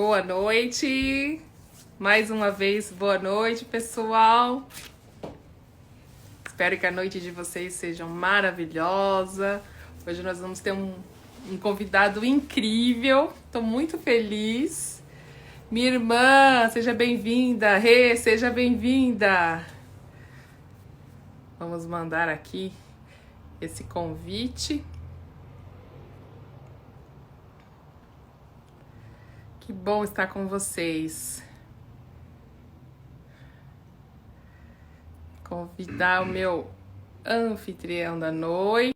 Boa noite. Mais uma vez, boa noite, pessoal. Espero que a noite de vocês seja maravilhosa. Hoje nós vamos ter um convidado incrível. Estou muito feliz. Minha irmã, seja bem-vinda. Rê, seja bem-vinda. Vamos mandar aqui esse convite. Que bom estar com vocês. Convidar o meu anfitrião da noite.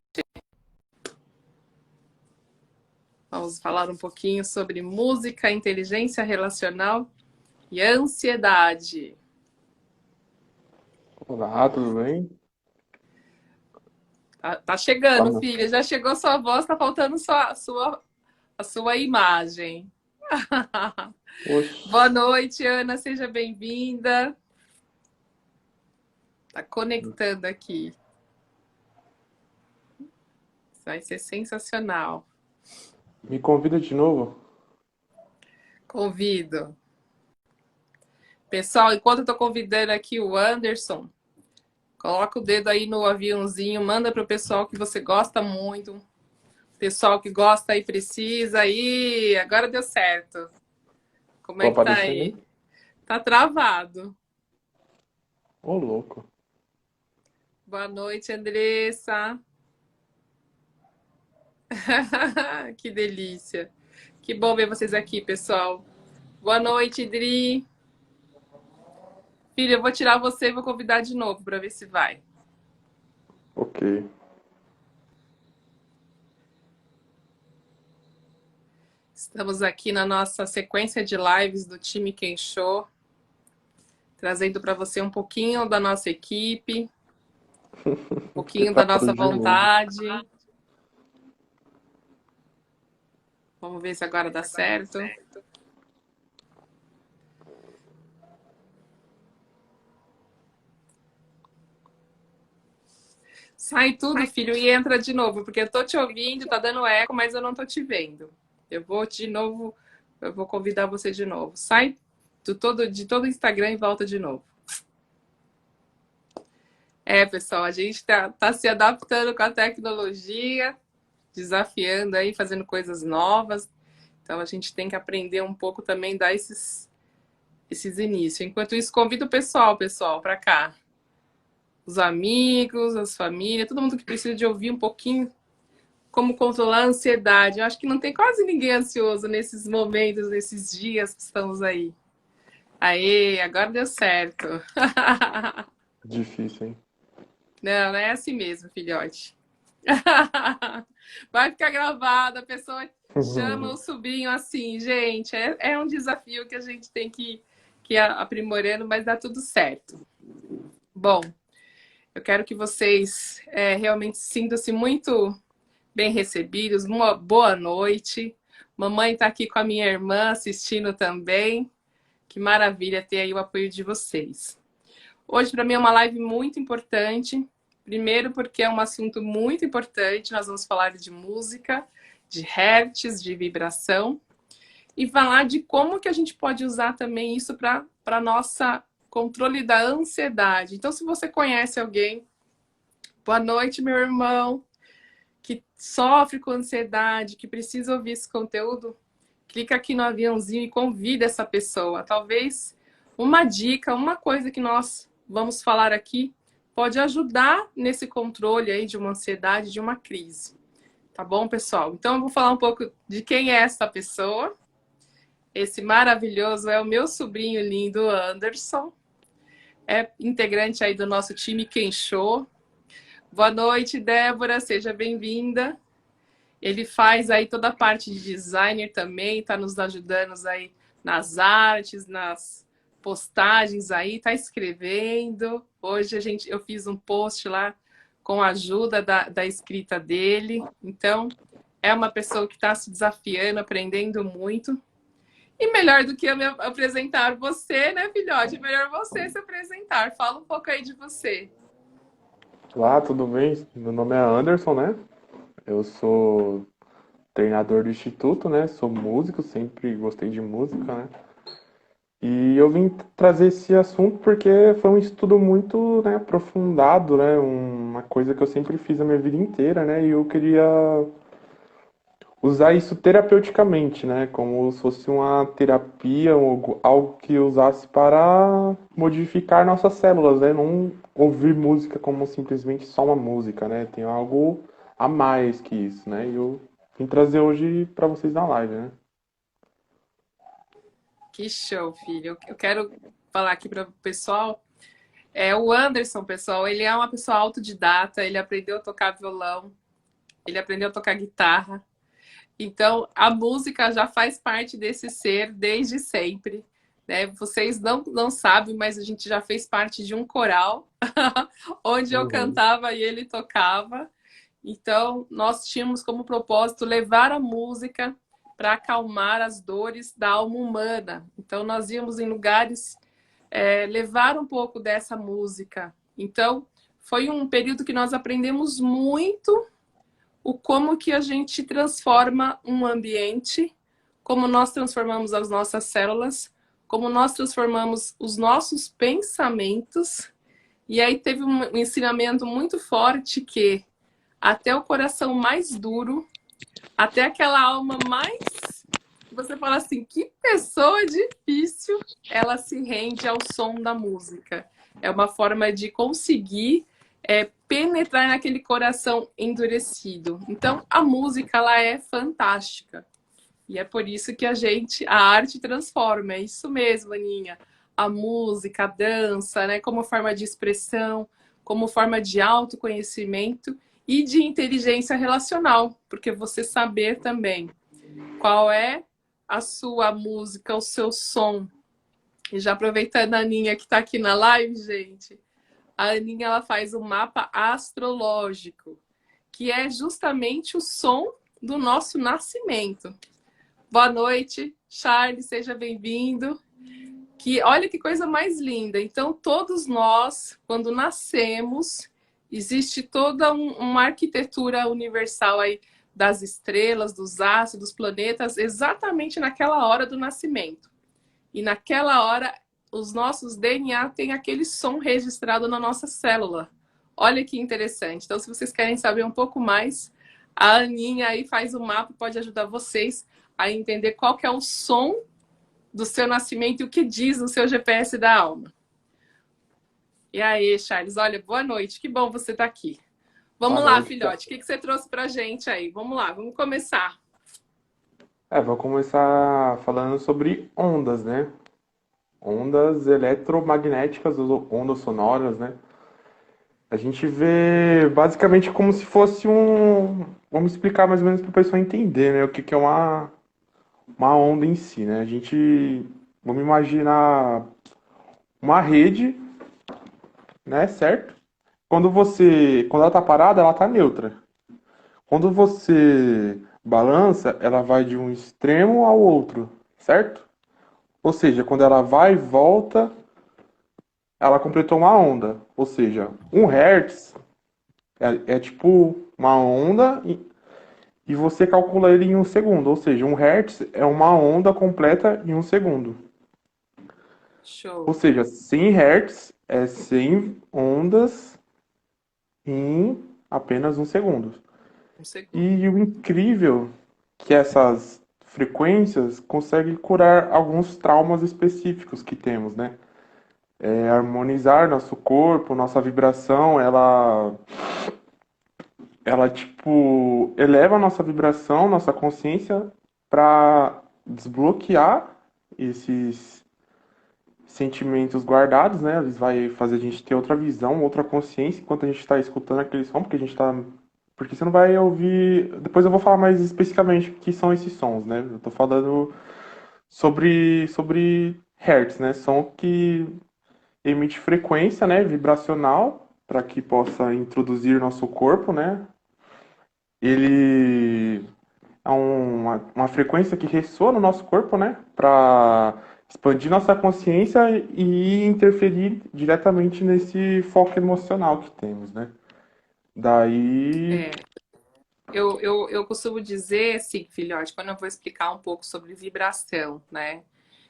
Vamos falar um pouquinho sobre música, inteligência relacional e ansiedade. Olá, tudo bem? Tá chegando, Tá. filha. Já chegou sua voz, tá faltando a sua imagem. Boa Oxe, noite, Ana. Seja bem-vinda. Tá conectando aqui. Vai ser sensacional. me convida de novo? Convido. Pessoal, enquanto eu tô convidando aqui o Anderson, coloca o dedo aí no aviãozinho, manda pro pessoal que você gosta muito. Pessoal que gosta e precisa. Aí, agora deu certo. Como Tô é que tá aparecendo aí? aí? Tá travado. Ô, louco. Boa noite, Andressa. Que delícia. Que bom ver vocês aqui, pessoal. Boa noite, Dri. Filha, eu vou tirar você e vou convidar de novo para ver se vai. Ok. Estamos aqui na nossa sequência de lives do time Kensho, trazendo para você um pouquinho da nossa equipe, um pouquinho da Preparado nossa de novo. vontade. Vamos ver se agora dá certo. Sai tudo, filho, e entra de novo, porque eu tô te ouvindo, tá dando eco, mas eu não tô te vendo. Eu vou de novo, eu vou convidar você de novo. Sai de todo o Instagram e volta de novo. É, pessoal, a gente tá se adaptando com a tecnologia, desafiando aí, fazendo coisas novas. Então a gente tem que aprender um pouco também, dar esses inícios. Enquanto isso, convido o pessoal, para cá. Os amigos, as famílias, todo mundo que precisa de ouvir um pouquinho como controlar a ansiedade. Eu acho que não tem quase ninguém ansioso nesses momentos, nesses dias que estamos aí. Aê, agora deu certo. Difícil, hein? Não, é assim mesmo, filhote. Vai ficar gravado, a pessoa chama o sobrinho assim, gente. É um desafio que a gente tem que ir aprimorando, mas dá tudo certo. Bom, eu quero que vocês realmente sintam-se muito bem recebidos. Uma boa noite. Mamãe está aqui com a minha irmã assistindo também. Que maravilha ter aí o apoio de vocês. Hoje, para mim, é uma live muito importante. Primeiro, porque é um assunto muito importante. Nós vamos falar de música, de hertz, de vibração. E falar de como que a gente pode usar também isso para nossa controle da ansiedade. Então, se você conhece alguém, boa noite, meu irmão, que sofre com ansiedade, que precisa ouvir esse conteúdo, clica aqui no aviãozinho e convida essa pessoa. Talvez uma dica, uma coisa que nós vamos falar aqui pode ajudar nesse controle aí de uma ansiedade, de uma crise. Tá bom, pessoal? Então eu vou falar um pouco de quem é essa pessoa. Esse maravilhoso é o meu sobrinho lindo, Anderson. É integrante aí do nosso time Kensho. Boa noite, Débora, seja bem-vinda. Ele faz aí toda a parte de designer também, está nos ajudando aí nas artes, nas postagens aí, está escrevendo. Hoje eu fiz um post lá com a ajuda da escrita dele. Então, é uma pessoa que está se desafiando, aprendendo muito. E melhor do que eu me apresentar você, né, filhote? É melhor você se apresentar. Fala um pouco aí de você. Olá, tudo bem? Meu nome é Anderson, né? Eu sou treinador do instituto, né? Sou músico, sempre gostei de música, né? E eu vim trazer esse assunto porque foi um estudo muito, né, aprofundado, né? Uma coisa que eu sempre fiz a minha vida inteira, né? E eu queria usar isso terapeuticamente, né? Como se fosse uma terapia, ou algo que usasse para modificar nossas células, né? Não ouvir música como simplesmente só uma música, né? Tem algo a mais que isso, né? E eu vim trazer hoje para vocês na live, né? Que show, filho. Eu quero falar aqui para o pessoal. O Anderson, pessoal, ele é uma pessoa autodidata, ele aprendeu a tocar violão, ele aprendeu a tocar guitarra. Então, a música já faz parte desse ser desde sempre. Né? Vocês não sabem, mas a gente já fez parte de um coral, onde eu Uhum. cantava e ele tocava. Então, nós tínhamos como propósito levar a música para acalmar as dores da alma humana. Então, nós íamos em lugares levar um pouco dessa música. Então, foi um período que nós aprendemos muito o como que a gente transforma um ambiente, como nós transformamos as nossas células, como nós transformamos os nossos pensamentos. E aí teve um ensinamento muito forte que até o coração mais duro, até aquela alma mais... Você fala assim, que pessoa difícil, ela se rende ao som da música. É uma forma de conseguir penetrar naquele coração endurecido. Então, a música, ela é fantástica. E é por isso que a arte transforma. É isso mesmo, Aninha. A música, a dança, né, como forma de expressão, como forma de autoconhecimento e de inteligência relacional, porque você saber também qual é a sua música, o seu som. E já aproveitando a Aninha que está aqui na live, gente, a Aninha ela faz um mapa astrológico, que é justamente o som do nosso nascimento. Boa noite, Charles, seja bem-vindo. Olha que coisa mais linda. Então, todos nós, quando nascemos, existe toda uma arquitetura universal aí das estrelas, dos astros, dos planetas, exatamente naquela hora do nascimento. E naquela hora, os nossos DNA têm aquele som registrado na nossa célula. Olha que interessante. Então, se vocês querem saber um pouco mais, a Aninha aí faz o mapa, pode ajudar vocês a entender qual que é o som do seu nascimento e o que diz no seu GPS da alma. E aí, Charles, olha, boa noite. Que bom você estar aqui. Boa Vamos lá, noite. filhote. O que você trouxe pra gente aí? Vamos lá, vamos começar. Vou começar falando sobre ondas, né? Ondas eletromagnéticas, ou ondas sonoras, né? A gente vê basicamente como se fosse um. Vamos explicar mais ou menos para a pessoa entender, né? O que que é uma onda em si, né? Vamos imaginar uma rede, né? Certo? Quando ela tá parada, ela tá neutra. Quando você balança, ela vai de um extremo ao outro, certo? Ou seja, quando ela vai e volta, ela completou uma onda. Ou seja, 1 Hz é tipo uma onda e você calcula ele em 1 segundo. Ou seja, 1 Hz é uma onda completa em 1 segundo. Ou Show. seja, 100 Hz é 100 ondas em apenas 1 segundo. Um segundo. E o incrível é que essas frequências conseguem curar alguns traumas específicos que temos, né? Harmonizar nosso corpo, nossa vibração, ela tipo eleva a nossa vibração, nossa consciência para desbloquear esses sentimentos guardados, né? Eles vai fazer a gente ter outra visão, outra consciência enquanto a gente está escutando aquele som, porque você não vai ouvir. Depois eu vou falar mais especificamente o que são esses sons, né? Eu tô falando sobre hertz, né? Som que emite frequência, né, vibracional, para que possa introduzir nosso corpo, né? Ele é uma frequência que ressoa no nosso corpo, né? Para expandir nossa consciência e interferir diretamente nesse foco emocional que temos, né? Daí É, eu costumo dizer, assim, filhote, quando eu vou explicar um pouco sobre vibração, né?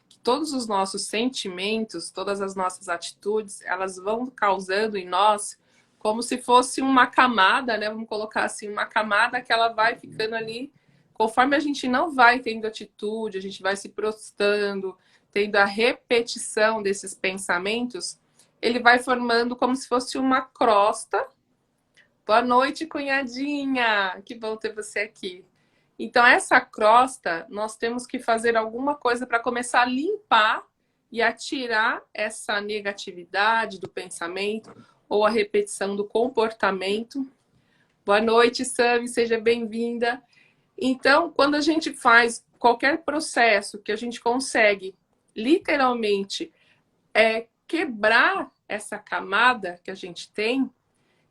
Que todos os nossos sentimentos, todas as nossas atitudes, elas vão causando em nós como se fosse uma camada, né? Vamos colocar assim, uma camada que ela vai ficando ali, conforme a gente não vai tendo atitude, a gente vai se prostrando, tendo a repetição desses pensamentos, ele vai formando como se fosse uma crosta. Boa noite, cunhadinha! Que bom ter você aqui. Então, essa crosta, nós temos que fazer alguma coisa para começar a limpar e a tirar essa negatividade do pensamento ou a repetição do comportamento. Boa noite, Sami, seja bem-vinda. Então, quando a gente faz qualquer processo que a gente consegue literalmente quebrar essa camada que a gente tem,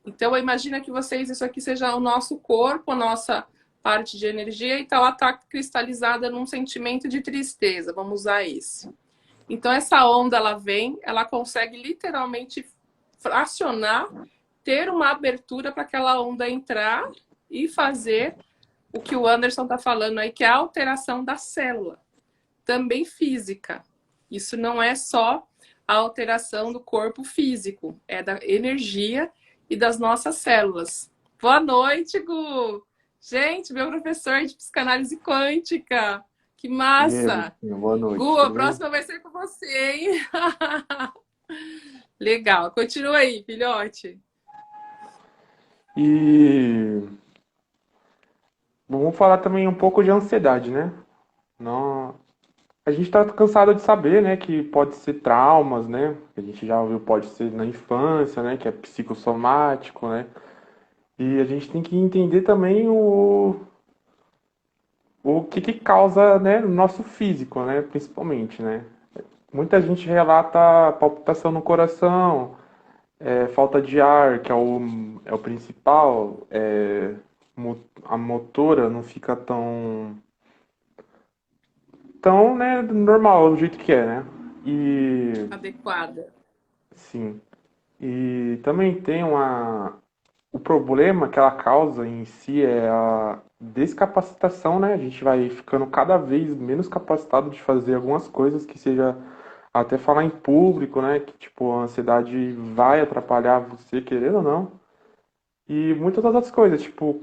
então imagina que vocês, isso aqui seja o nosso corpo, a nossa parte de energia, e ela está cristalizada num sentimento de tristeza, vamos usar esse. Então essa onda, ela vem, ela consegue literalmente fracionar, ter uma abertura para aquela onda entrar e fazer o que o Anderson está falando aí, que é a alteração da célula, também física. Isso não é só a alteração do corpo físico, é da energia e das nossas células. Boa noite, Gu! Gente, meu professor de psicanálise quântica. Que E aí, massa! Agostinho, boa noite, Gu, a tudo bem? próxima vai ser com você, hein? Legal. Continua aí, filhote. E vamos falar também um pouco de ansiedade, né? Não, a gente tá cansado de saber, né, que pode ser traumas, né? A gente já ouviu, pode ser na infância, né, que é psicossomático, né? E a gente tem que entender também o que que causa, né, no nosso físico, né, principalmente, né? Muita gente relata palpitação no coração, falta de ar, que é o principal, a motora não fica tão, né, normal, do jeito que é, né? E, Adequada. sim, e também tem o problema que ela causa em si é a descapacitação, né? A gente vai ficando cada vez menos capacitado de fazer algumas coisas que seja até falar em público, né? Que tipo, a ansiedade vai atrapalhar você, querendo ou não. E muitas outras coisas, tipo,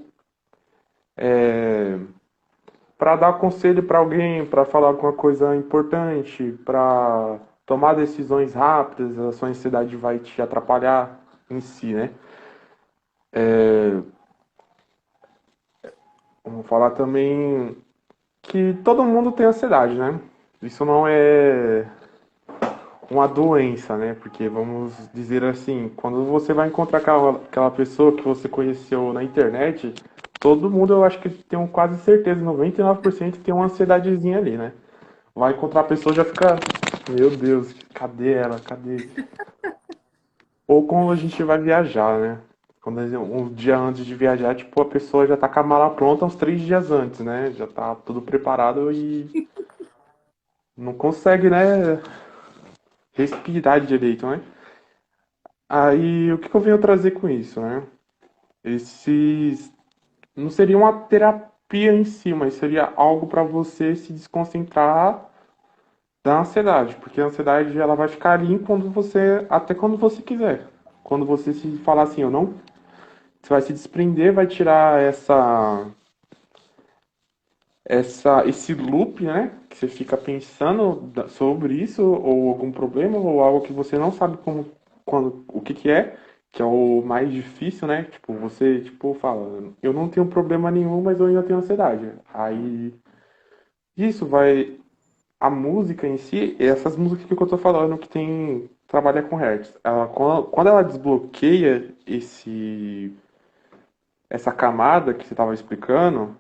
para dar conselho para alguém, para falar alguma coisa importante, para tomar decisões rápidas, a sua ansiedade vai te atrapalhar em si, né? Vamos falar também que todo mundo tem ansiedade, né? Isso não é uma doença, né? Porque vamos dizer assim, quando você vai encontrar aquela pessoa que você conheceu na internet, todo mundo, eu acho que tem quase certeza, 99% tem uma ansiedadezinha ali, né? Vai encontrar a pessoa e já fica, meu Deus, cadê ela? Cadê? Ou quando a gente vai viajar, né? Quando um dia antes de viajar, tipo, a pessoa já tá com a mala pronta uns 3 dias antes, né? Já tá tudo preparado e não consegue, né, respirar direito, né? Aí, o que que eu venho trazer com isso, né? Esses não seria uma terapia em si, mas seria algo para você se desconcentrar da ansiedade, porque a ansiedade ela vai ficar ali até quando você quiser. Quando você se falar assim, eu não, você vai se desprender, vai tirar esse loop, né? Que você fica pensando sobre isso, ou algum problema, ou algo que você não sabe o que que é, que é o mais difícil, né? Tipo, você, tipo, fala, eu não tenho problema nenhum, mas eu ainda tenho ansiedade. Aí, isso vai, a música em si, essas músicas que eu tô falando, que trabalha com hertz, quando ela desbloqueia essa camada que você estava explicando,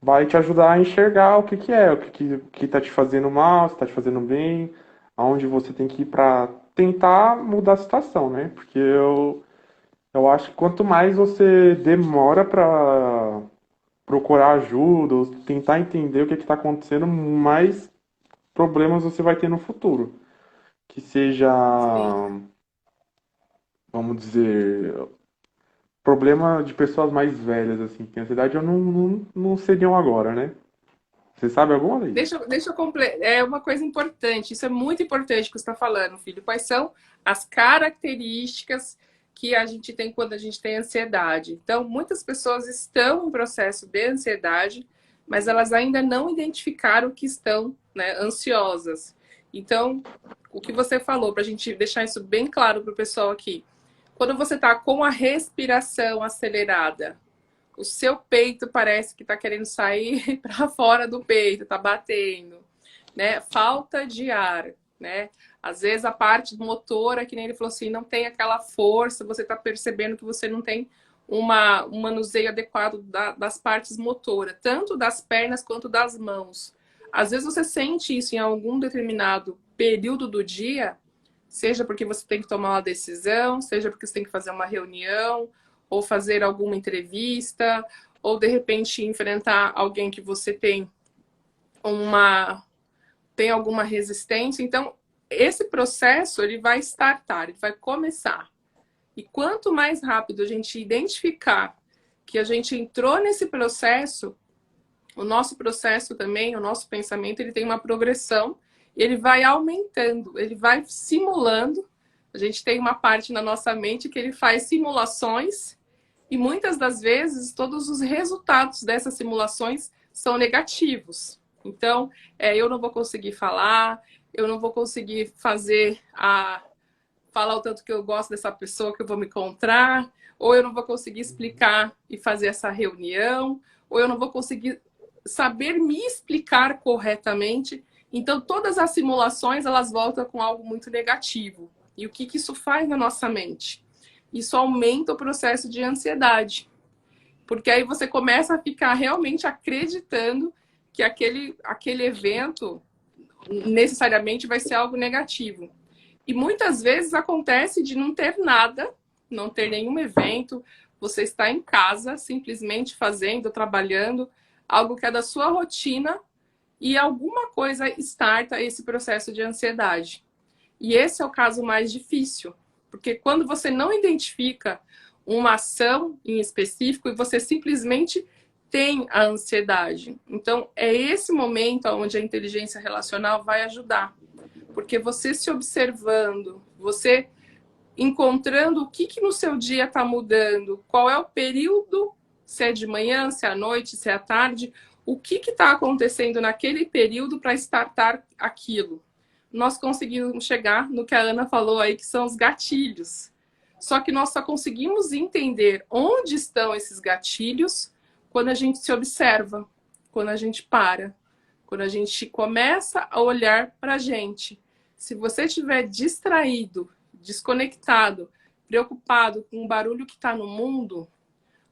vai te ajudar a enxergar o que que é, que tá te fazendo mal, se tá te fazendo bem, aonde você tem que ir pra tentar mudar a situação, né? Porque eu acho que quanto mais você demora pra procurar ajuda, ou tentar entender o que que tá acontecendo, mais problemas você vai ter no futuro. Que seja, Sim. vamos dizer, problema de pessoas mais velhas, assim, que têm ansiedade, eu não seriam agora, né? Você sabe alguma, Leide? Deixa eu completar. É uma coisa importante, isso é muito importante que você está falando, filho. Quais são as características que a gente tem quando a gente tem ansiedade? Então, muitas pessoas estão em processo de ansiedade, mas elas ainda não identificaram que estão, né, ansiosas. Então, o que você falou, para a gente deixar isso bem claro para o pessoal aqui. Quando você está com a respiração acelerada, o seu peito parece que está querendo sair para fora do peito, está batendo, né? Falta de ar, né? Às vezes a parte motora, que nem ele falou assim, não tem aquela força, você está percebendo que você não tem um manuseio adequado das partes motoras, tanto das pernas quanto das mãos. Às vezes você sente isso em algum determinado período do dia, seja porque você tem que tomar uma decisão, seja porque você tem que fazer uma reunião, ou fazer alguma entrevista, ou de repente enfrentar alguém que você tem alguma resistência. Então, esse processo ele vai startar, ele vai começar. E quanto mais rápido a gente identificar que a gente entrou nesse processo, o nosso processo também, o nosso pensamento, ele tem uma progressão, ele vai aumentando, ele vai simulando. A gente tem uma parte na nossa mente que ele faz simulações e muitas das vezes todos os resultados dessas simulações são negativos. Então, eu não vou conseguir falar, eu não vou conseguir falar o tanto que eu gosto dessa pessoa que eu vou me encontrar, ou eu não vou conseguir explicar e fazer essa reunião, ou eu não vou conseguir saber me explicar corretamente. Então, todas as simulações, elas voltam com algo muito negativo. E o que isso faz na nossa mente? Isso aumenta o processo de ansiedade. Porque aí você começa a ficar realmente acreditando que aquele evento necessariamente vai ser algo negativo. E muitas vezes acontece de não ter nada, não ter nenhum evento, você está em casa, simplesmente fazendo, trabalhando, algo que é da sua rotina, e alguma coisa starta esse processo de ansiedade. E esse é o caso mais difícil, porque quando você não identifica uma ação em específico e você simplesmente tem a ansiedade. Então, é esse momento onde a inteligência relacional vai ajudar. Porque você se observando, você encontrando o que no seu dia está mudando, qual é o período, se é de manhã, se é à noite, se é à tarde, o que está acontecendo naquele período para startar aquilo. Nós conseguimos chegar no que a Ana falou aí, que são os gatilhos. Só que nós só conseguimos entender onde estão esses gatilhos quando a gente se observa, quando a gente para, quando a gente começa a olhar para a gente. Se você estiver distraído, desconectado, preocupado com o barulho que está no mundo,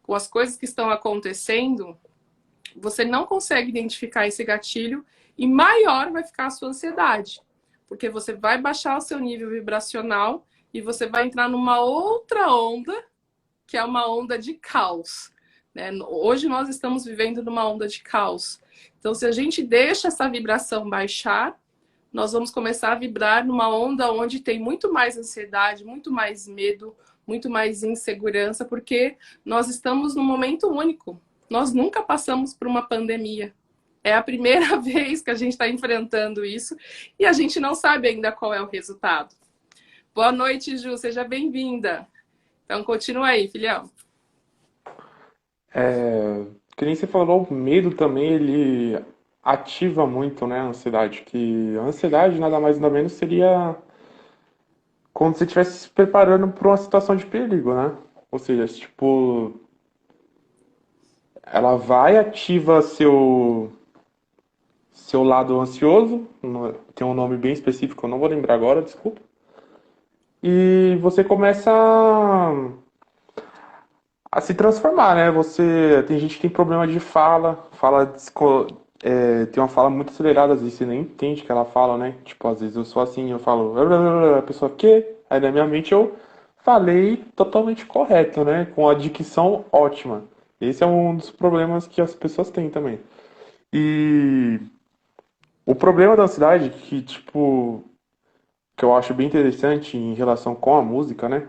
com as coisas que estão acontecendo, você não consegue identificar esse gatilho e maior vai ficar a sua ansiedade. Porque você vai baixar o seu nível vibracional e você vai entrar numa outra onda, que é uma onda de caos. Né? Hoje nós estamos vivendo numa onda de caos. Então, se a gente deixa essa vibração baixar, nós vamos começar a vibrar numa onda onde tem muito mais ansiedade, muito mais medo, muito mais insegurança, porque nós estamos num momento único. Nós nunca passamos por uma pandemia. É a primeira vez que a gente está enfrentando isso e a gente não sabe ainda qual é o resultado. Boa noite, Ju, seja bem-vinda. Então, continua aí, filhão. Que nem você falou, o medo também, ele ativa muito, né, a ansiedade. Que a ansiedade, nada mais nada menos, seria como se você estivesse se preparando para uma situação de perigo, né? Ou seja, tipo, ela vai ativa seu lado ansioso, tem um nome bem específico, eu não vou lembrar agora, desculpa. E você começa a se transformar, né? Você tem gente que tem problema de tem uma fala muito acelerada, às vezes você nem entende o que ela fala, né? Tipo, às vezes eu sou assim, eu falo, a pessoa que? Aí na minha mente eu falei totalmente correto, né? Com a dicção ótima. Esse é um dos problemas que as pessoas têm também. E o problema da ansiedade, que tipo, que eu acho bem interessante em relação com a música, né?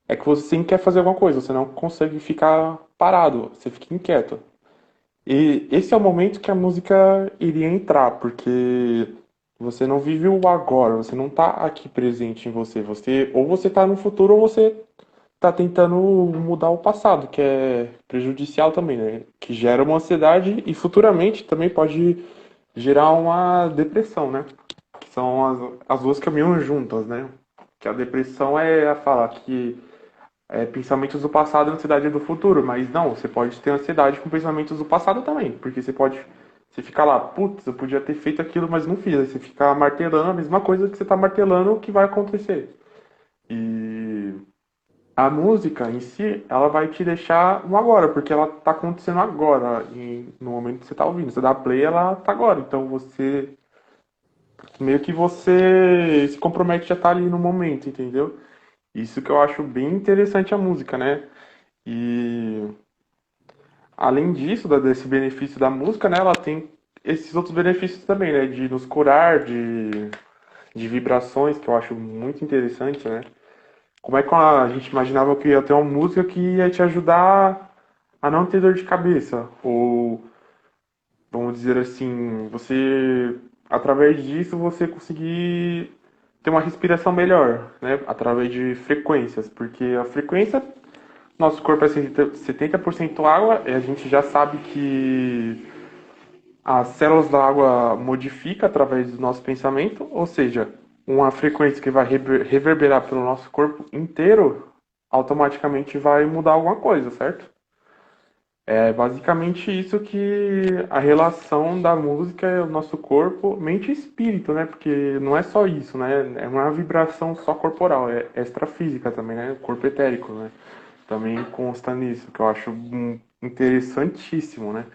é que você sempre quer fazer alguma coisa, você não consegue ficar parado, você fica inquieto. E esse é o momento que a música iria entrar, porque você não vive o agora, você não tá aqui presente em você. Você ou você tá no futuro ou você tá tentando mudar o passado, que é prejudicial também, né? Que gera uma ansiedade e futuramente também pode gerar uma depressão, né? Que são as duas caminham juntas, né? Que a depressão é a falar que pensamentos do passado e ansiedade do futuro, mas não, você pode ter ansiedade com pensamentos do passado também, porque você fica lá, putz, eu podia ter feito aquilo, mas não fiz, aí você fica martelando a mesma coisa que você tá martelando o que vai acontecer. E a música em si, ela vai te deixar no agora, porque ela tá acontecendo agora, no momento que você tá ouvindo. Você dá play, ela tá agora, então você meio que você se compromete a estar ali no momento, entendeu? Isso que eu acho bem interessante a música, né? E além disso, desse benefício da música, né, ela tem esses outros benefícios também, né, de nos curar de vibrações, que eu acho muito interessante, né? Como é que a gente imaginava que ia ter uma música que ia te ajudar a não ter dor de cabeça? Ou, vamos dizer assim, você, através disso, você conseguir ter uma respiração melhor, né? Através de frequências, porque a frequência nosso corpo é 70% água, e a gente já sabe que as células da água modificam através do nosso pensamento, ou seja, uma frequência que vai reverberar pelo nosso corpo inteiro, automaticamente vai mudar alguma coisa, certo? É basicamente isso que a relação da música é o nosso corpo, mente e espírito, né? Porque não é só isso, né? É uma vibração só corporal, é extrafísica também, né? O corpo etérico, né? Também consta nisso, que eu acho interessantíssimo, né?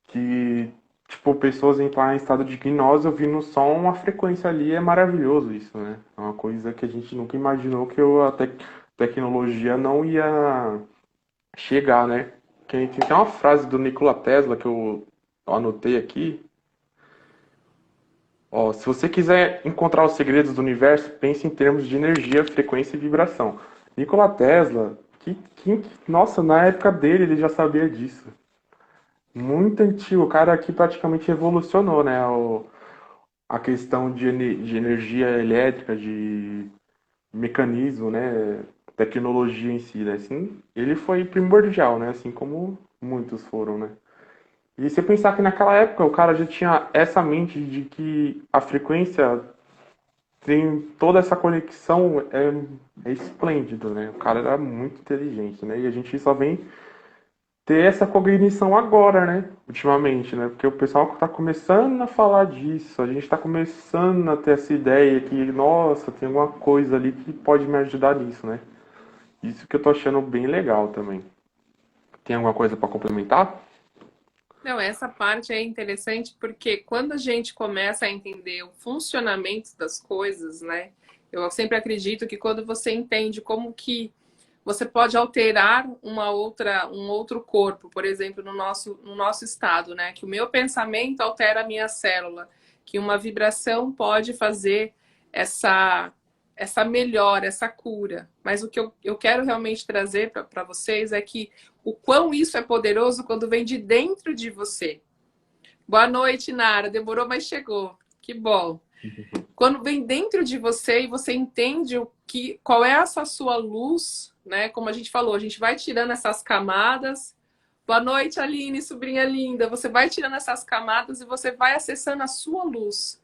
Que, tipo, pessoas entrar em estado de gnose ouvindo só uma frequência ali, é maravilhoso isso, né? É uma coisa que a gente nunca imaginou que a tecnologia não ia chegar, né? Tem até uma frase do Nikola Tesla que eu anotei aqui. Ó, se você quiser encontrar os segredos do universo, pense em termos de energia, frequência e vibração. Nikola Tesla, nossa, na época dele ele já sabia disso. Muito antigo, o cara aqui praticamente revolucionou, né? A questão de energia elétrica, de mecanismo, né? Tecnologia em si, né? Assim, ele foi primordial, né? Assim como muitos foram, né? E você pensar que naquela época o cara já tinha essa mente de que a frequência tem toda essa conexão, é esplêndido, né? O cara era muito inteligente, né? E a gente só vem ter essa cognição agora, né? Ultimamente, né? Porque o pessoal está começando a falar disso, a gente está começando a ter essa ideia que, nossa, tem alguma coisa ali que pode me ajudar nisso, né? Isso que eu tô achando bem legal também. Tem alguma coisa para complementar? Não, essa parte é interessante porque quando a gente começa a entender o funcionamento das coisas, né? Eu sempre acredito que quando você entende como que você pode alterar um outro corpo, por exemplo, no nosso estado, né? Que o meu pensamento altera a minha célula, que uma vibração pode fazer essa, essa melhora, essa cura. Mas o que eu quero realmente trazer para vocês é que o quão isso é poderoso quando vem de dentro de você. Boa noite, Nara. Demorou, mas chegou. Que bom. Quando vem dentro de você e você entende qual é essa sua luz, né? Como a gente falou, a gente vai tirando essas camadas. Boa noite, Aline, sobrinha linda. Você vai tirando essas camadas e você vai acessando a sua luz.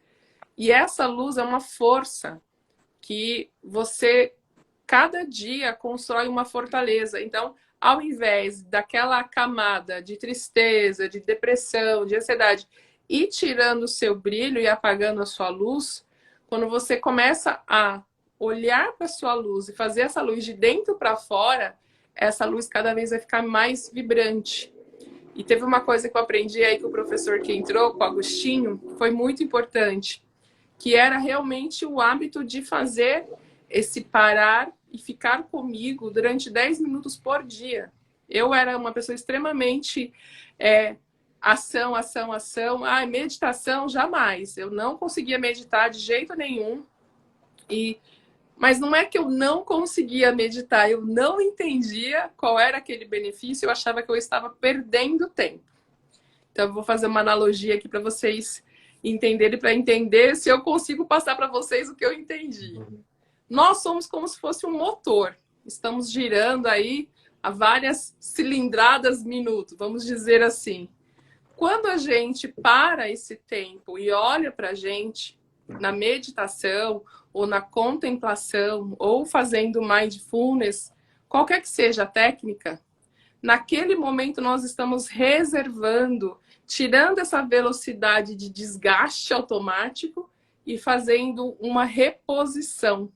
E essa luz é uma força que você, cada dia, constrói uma fortaleza. Então, ao invés daquela camada de tristeza, de depressão, de ansiedade, ir tirando o seu brilho e apagando a sua luz, quando você começa a olhar para a sua luz e fazer essa luz de dentro para fora, essa luz cada vez vai ficar mais vibrante. E teve uma coisa que eu aprendi aí com o professor que entrou, com o Agostinho, que foi muito importante, que era realmente o hábito de fazer esse parar e ficar comigo durante 10 minutos por dia. Eu era uma pessoa extremamente ação, ação, ação. Meditação, jamais. Eu não conseguia meditar de jeito nenhum. E Mas não é que eu não conseguia meditar, eu não entendia qual era aquele benefício, eu achava que eu estava perdendo tempo. Então, eu vou fazer uma analogia aqui para vocês entenderem, para entender se eu consigo passar para vocês o que eu entendi. Nós somos como se fosse um motor. Estamos girando aí a várias cilindradas minuto, vamos dizer assim. Quando a gente para esse tempo e olha para a gente na meditação ou na contemplação ou fazendo mindfulness, qualquer que seja a técnica, naquele momento nós estamos reservando, tirando essa velocidade de desgaste automático e fazendo uma reposição.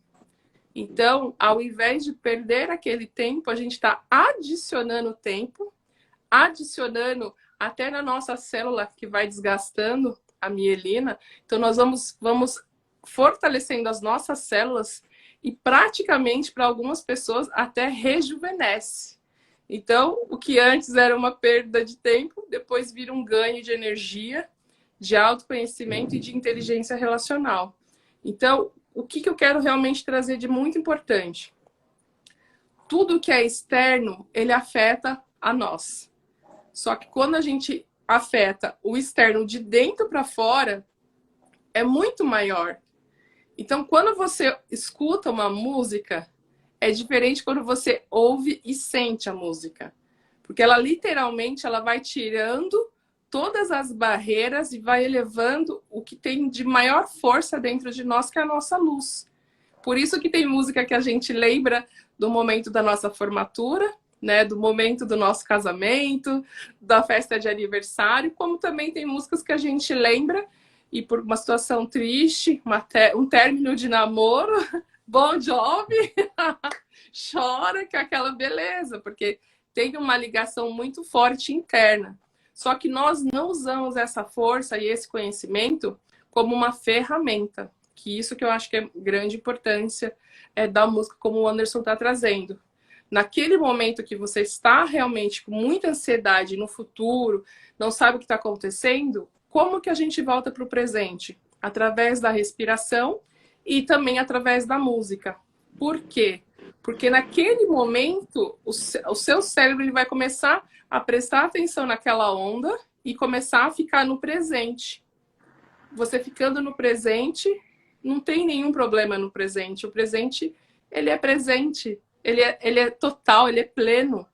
Então, ao invés de perder aquele tempo, a gente está adicionando tempo, adicionando até na nossa célula que vai desgastando a mielina. Então, nós vamos fortalecendo as nossas células e praticamente para algumas pessoas até rejuvenesce. Então, o que antes era uma perda de tempo, depois vira um ganho de energia, de autoconhecimento e de inteligência relacional. Então, o que eu quero realmente trazer de muito importante? Tudo que é externo, ele afeta a nós. Só que quando a gente afeta o externo de dentro para fora, é muito maior. Então, quando você escuta uma música, é diferente quando você ouve e sente a música. Porque ela literalmente ela vai tirando todas as barreiras e vai elevando o que tem de maior força dentro de nós, que é a nossa luz. Por isso que tem música que a gente lembra do momento da nossa formatura, né, do momento do nosso casamento, da festa de aniversário, como também tem músicas que a gente lembra e por uma situação triste, um término de namoro, Bon Jovi, chora que é aquela beleza, porque tem uma ligação muito forte interna. Só que nós não usamos essa força e esse conhecimento como uma ferramenta, que isso que eu acho que é grande importância da música, como o Anderson está trazendo. Naquele momento que você está realmente com muita ansiedade no futuro, não sabe o que está acontecendo, como que a gente volta para o presente? Através da respiração e também através da música. Por quê? Porque naquele momento, o seu cérebro ele vai começar a prestar atenção naquela onda e começar a ficar no presente. Você ficando no presente, não tem nenhum problema no presente. O presente, ele é presente. Ele é total, ele é pleno.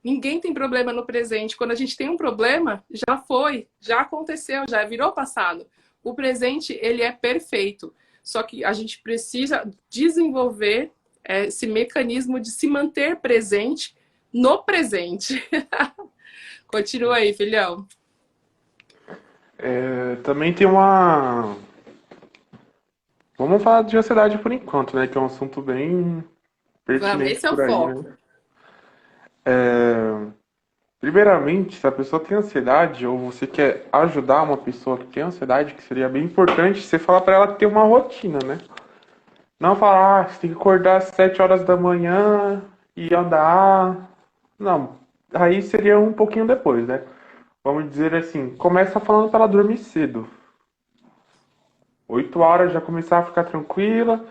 Ninguém tem problema no presente. Quando a gente tem um problema, já foi, já aconteceu, já virou passado. O presente, ele é perfeito. Só que a gente precisa desenvolver esse mecanismo de se manter presente no presente. Continua aí, filhão. Também tem uma. Vamos falar de ansiedade por enquanto, né? Que é um assunto bem Vamos, pertinente esse é o por aí, foco. né? Primeiramente, se a pessoa tem ansiedade ou você quer ajudar uma pessoa que tem ansiedade, que seria bem importante você falar para ela ter uma rotina, né? Não falar, você tem que acordar às 7 horas da manhã e andar. Não, aí seria um pouquinho depois, né? Vamos dizer assim, começa falando para ela dormir cedo. 8 horas já começar a ficar tranquila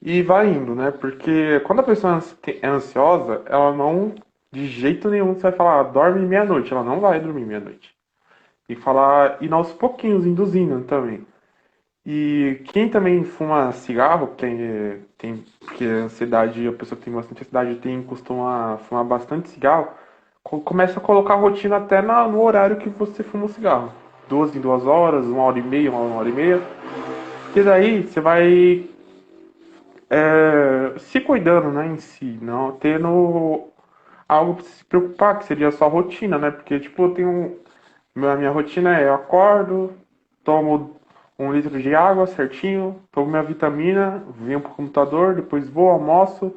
e vai indo, né? Porque quando a pessoa é ansiosa, ela não, de jeito nenhum, você vai falar, dorme meia-noite. Ela não vai dormir meia-noite. E falar, e aos pouquinhos, induzindo também. E quem também fuma cigarro, porque a ansiedade, a pessoa que tem bastante ansiedade costuma fumar bastante cigarro, começa a colocar a rotina até no horário que você fuma o cigarro. 2 em 2 horas, 1 hora e meia, 1 hora e meia. E daí você vai se cuidando, né, em si, não tendo algo pra se preocupar, que seria a sua rotina, né? Porque, tipo, eu tenho. A minha rotina é: eu acordo, tomo 1 litro de água certinho, tomo minha vitamina, venho pro computador, depois vou, almoço,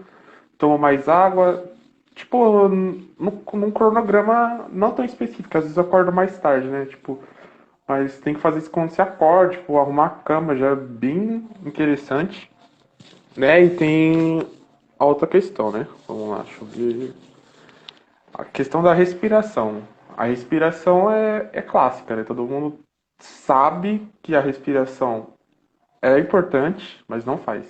tomo mais água. Tipo, num cronograma não tão específico, às vezes eu acordo mais tarde, né? Tipo, mas tem que fazer isso quando você acorda, tipo, arrumar a cama já é bem interessante, né? E tem a outra questão, né? Vamos lá, deixa eu ver. A questão da respiração. A respiração é clássica, né? Todo mundo sabe que a respiração é importante, mas não faz.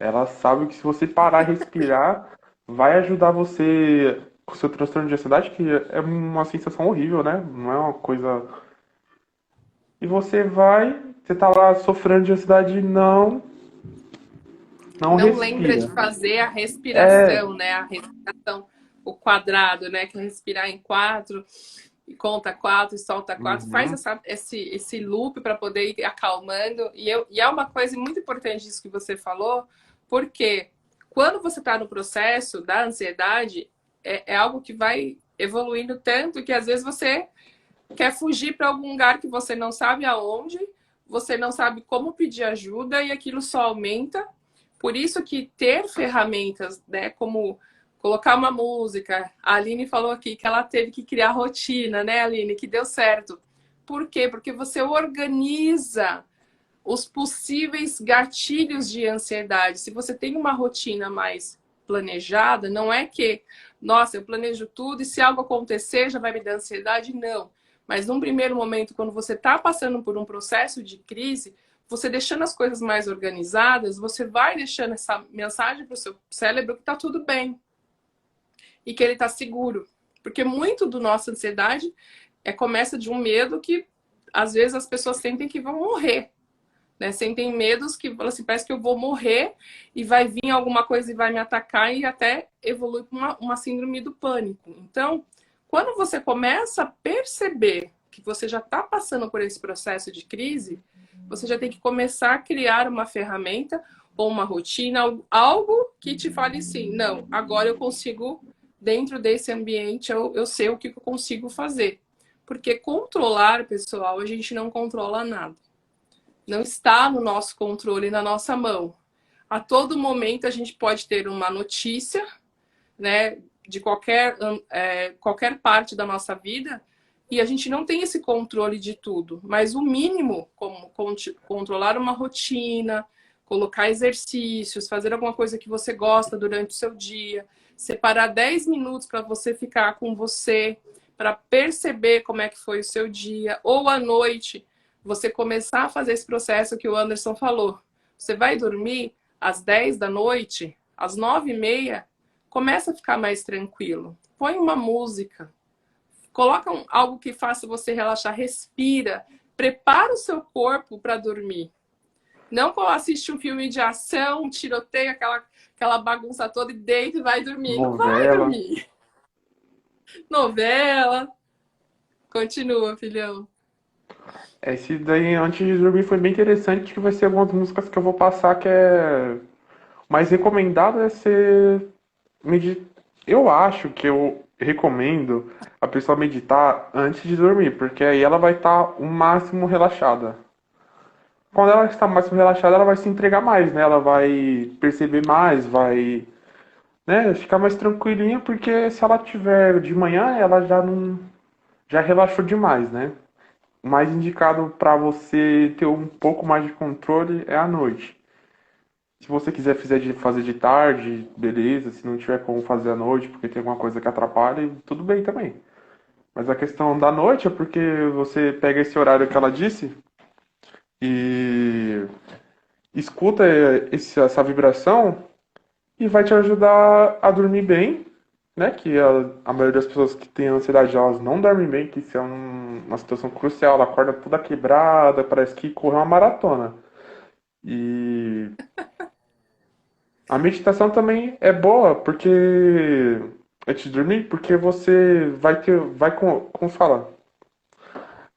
Ela sabe que se você parar e respirar, vai ajudar você com o seu transtorno de ansiedade, que é uma sensação horrível, né? Não é uma coisa. E você tá lá sofrendo de ansiedade e não Não lembra respira. de fazer a É, respiração, né? A respiração, o quadrado, né? Que é respirar em quatro, e conta quatro, e solta quatro. Faz uhum, esse loop para poder ir acalmando. E é uma coisa muito importante isso que você falou, porque quando você está no processo da ansiedade, é algo que vai evoluindo tanto que às vezes você quer fugir para algum lugar que você não sabe aonde, você não sabe como pedir ajuda e aquilo só aumenta. Por isso que ter ferramentas, né, como colocar uma música. A Aline falou aqui que ela teve que criar rotina, né, Aline, que deu certo. Por quê? Porque você organiza os possíveis gatilhos de ansiedade. Se você tem uma rotina mais planejada, não é que, nossa, eu planejo tudo e se algo acontecer já vai me dar ansiedade, não. Mas num primeiro momento, quando você está passando por um processo de crise, você deixando as coisas mais organizadas, você vai deixando essa mensagem para o seu cérebro que está tudo bem e que ele está seguro. Porque muito do nossa ansiedade começa de um medo que às vezes as pessoas sentem que vão morrer, né? Sentem medos que assim, parece que eu vou morrer e vai vir alguma coisa e vai me atacar e até evolui para uma síndrome do pânico. Então, quando você começa a perceber que você já está passando por esse processo de crise, você já tem que começar a criar uma ferramenta ou uma rotina, algo que te fale assim, não, agora eu consigo, dentro desse ambiente, eu sei o que eu consigo fazer. Porque controlar, pessoal, a gente não controla nada. Não está no nosso controle, na nossa mão. A todo momento a gente pode ter uma notícia, né, de qualquer parte da nossa vida e a gente não tem esse controle de tudo. Mas o mínimo, como controlar uma rotina, colocar exercícios, fazer alguma coisa que você gosta durante o seu dia, separar 10 minutos para você ficar com você, para perceber como é que foi o seu dia, ou à noite, você começar a fazer esse processo que o Anderson falou. Você vai dormir às 10 da noite, às 9h30, começa a ficar mais tranquilo. Põe uma música, coloca algo que faça você relaxar, respira, prepara o seu corpo para dormir. Não assiste um filme de ação, tiroteio, aquela bagunça toda e deita e vai dormir. Não vai novela. dormir. Novela. Continua, filhão. Esse daí, antes de dormir, foi bem interessante, que vai ser algumas músicas que eu vou passar que é mais recomendado é ser eu acho que eu recomendo a pessoa meditar antes de dormir, porque aí ela vai estar o máximo relaxada. Quando ela está máximo relaxada, ela vai se entregar mais, né? Ela vai perceber mais, vai, né, ficar mais tranquilinha, porque se ela tiver de manhã, ela já relaxou demais, né? O mais indicado para você ter um pouco mais de controle é à noite. Se você quiser fazer de tarde, beleza. Se não tiver como fazer à noite, porque tem alguma coisa que atrapalhe, tudo bem também. Mas a questão da noite é porque você pega esse horário que ela disse e escuta essa vibração e vai te ajudar a dormir bem, né? Que a maioria das pessoas que têm ansiedade, elas não dormem bem, que isso é uma situação crucial. Ela acorda toda quebrada, parece que correu uma maratona. E a meditação também é boa, porque antes de dormir, porque você como fala,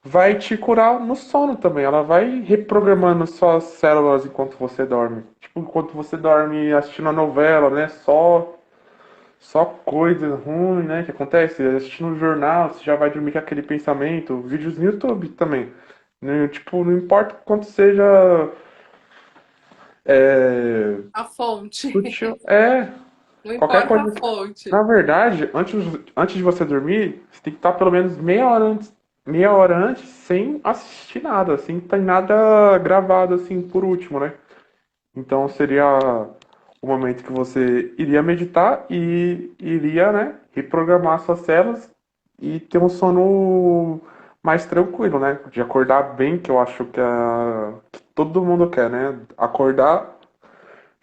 vai te curar no sono também. Ela vai reprogramando suas células enquanto você dorme. Tipo, enquanto você dorme assistindo a novela, né? Só coisa ruim, né? Que acontece. Assistindo um jornal, você já vai dormir com aquele pensamento. Vídeos no YouTube também. Né? Tipo, não importa quanto seja é, A fonte. sutil. É, Não qualquer importa a coisa. fonte. Na verdade, antes de você dormir, você tem que estar pelo menos meia hora antes, sem assistir nada, sem ter nada gravado assim por último, né? Então seria o momento que você iria meditar e iria, né, reprogramar suas células e ter um sono mais tranquilo, né? De acordar bem, que eu acho que todo mundo quer, né? Acordar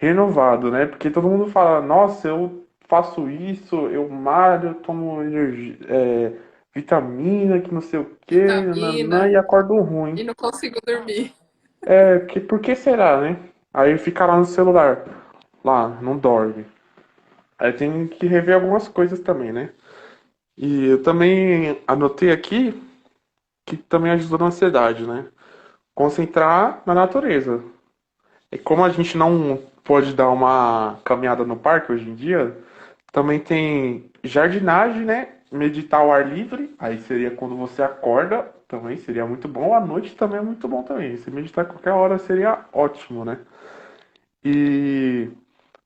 renovado, né? Porque todo mundo fala, nossa, eu faço isso, eu malho, eu tomo energia, vitamina, que não sei o quê, nananã, Vitamina e acordo ruim. e não consigo dormir. Por que será, né? Aí fica lá no celular, lá, não dorme. Aí tem que rever algumas coisas também, né? E eu também anotei aqui que também ajuda na ansiedade, né? Concentrar na natureza. E como a gente não pode dar uma caminhada no parque hoje em dia, também tem jardinagem, né? Meditar ao ar livre, aí seria quando você acorda, também seria muito bom. À noite também é muito bom também. Se meditar a qualquer hora seria ótimo, né? E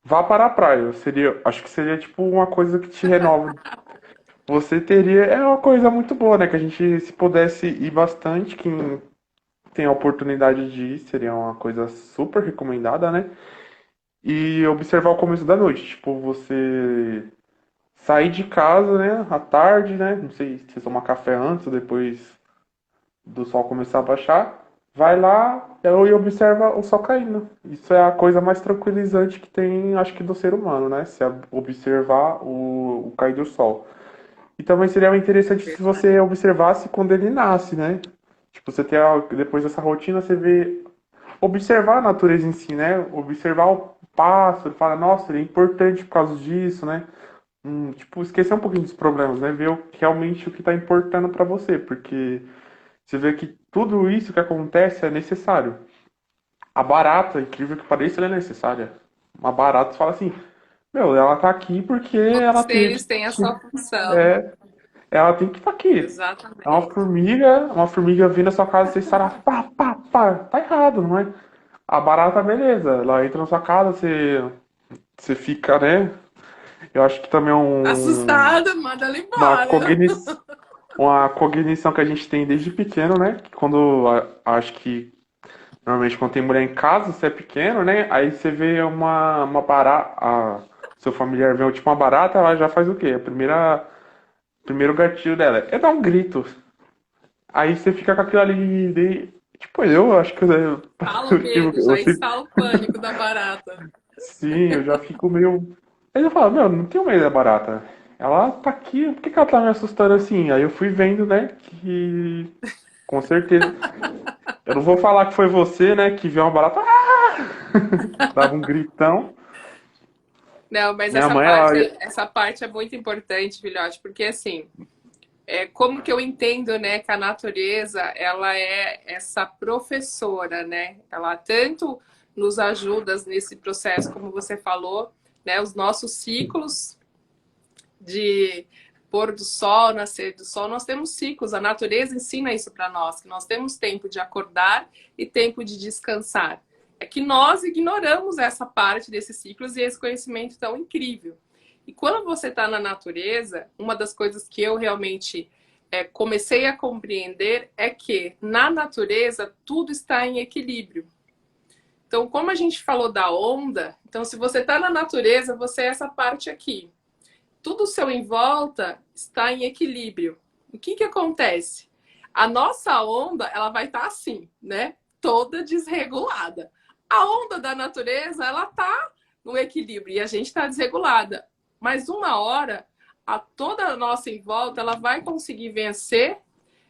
vá para a praia, seria, acho que seria tipo uma coisa que te renova. Você teria, é uma coisa muito boa, né? Que a gente, se pudesse ir bastante, quem tem a oportunidade de ir, seria uma coisa super recomendada, né? E observar o começo da noite. Tipo, você sair de casa, né? À tarde, né? Não sei se você tomar café antes ou depois do sol começar a baixar. Vai lá e observa o sol caindo. Isso é a coisa mais tranquilizante que tem, acho que, do ser humano, né? Se observar o cair do sol. E também seria interessante se você observasse quando ele nasce, né? Tipo, você ter, depois dessa rotina, você vê observar a natureza em si, né? Observar o pássaro, falar, nossa, ele é importante por causa disso, né? Tipo, esquecer um pouquinho dos problemas, né? Ver realmente o que está importando para você, porque você vê que tudo isso que acontece é necessário. A barata, incrível que pareça, ela é necessária. Uma barata, você fala assim, meu, ela tá aqui porque Todos ela teve eles têm a que, sua função. é, ela tem que estar aqui. É Exatamente. uma formiga vindo na sua casa e você estará pá, pá, pá. Tá errado, não é? A barata, beleza, ela entra na sua casa, você fica, né? Eu acho que também é Assustada, manda ela uma, embora. uma cognição que a gente tem desde pequeno, né? Que quando, acho que, normalmente quando tem mulher em casa, você é pequeno, né? Aí você vê uma barata, seu familiar vê tipo uma barata, ela já faz o quê? Primeiro gatilho dela é dar um grito. Aí você fica com aquilo ali, tipo, eu acho que Fala o medo, eu já sempre, instala o pânico da barata. sim, eu já fico meio. Aí eu falo, meu, não tenho medo da barata. Ela tá aqui, por que que ela tá me assustando assim? Aí eu fui vendo, né, que com certeza. Eu não vou falar que foi você, né, que viu uma barata, dava um gritão. Não, mas Minha mãe, ela. essa parte é muito importante, filhote, porque assim, como que eu entendo, né, que a natureza, ela é essa professora, né? Ela tanto nos ajuda nesse processo, como você falou, né, os nossos ciclos de pôr do sol, nascer do sol, nós temos ciclos, a natureza ensina isso para nós, que nós temos tempo de acordar e tempo de descansar. É que nós ignoramos essa parte desses ciclos e esse conhecimento tão incrível. E quando você está na natureza, uma das coisas que eu realmente comecei a compreender é que na natureza tudo está em equilíbrio. Então, como a gente falou da onda, então se você está na natureza, você é essa parte aqui. Tudo ao seu em volta está em equilíbrio. O que acontece? A nossa onda, ela vai estar assim, né? Toda desregulada. A onda da natureza, ela tá no equilíbrio e a gente está desregulada. Mas uma hora, toda a nossa em volta, ela vai conseguir vencer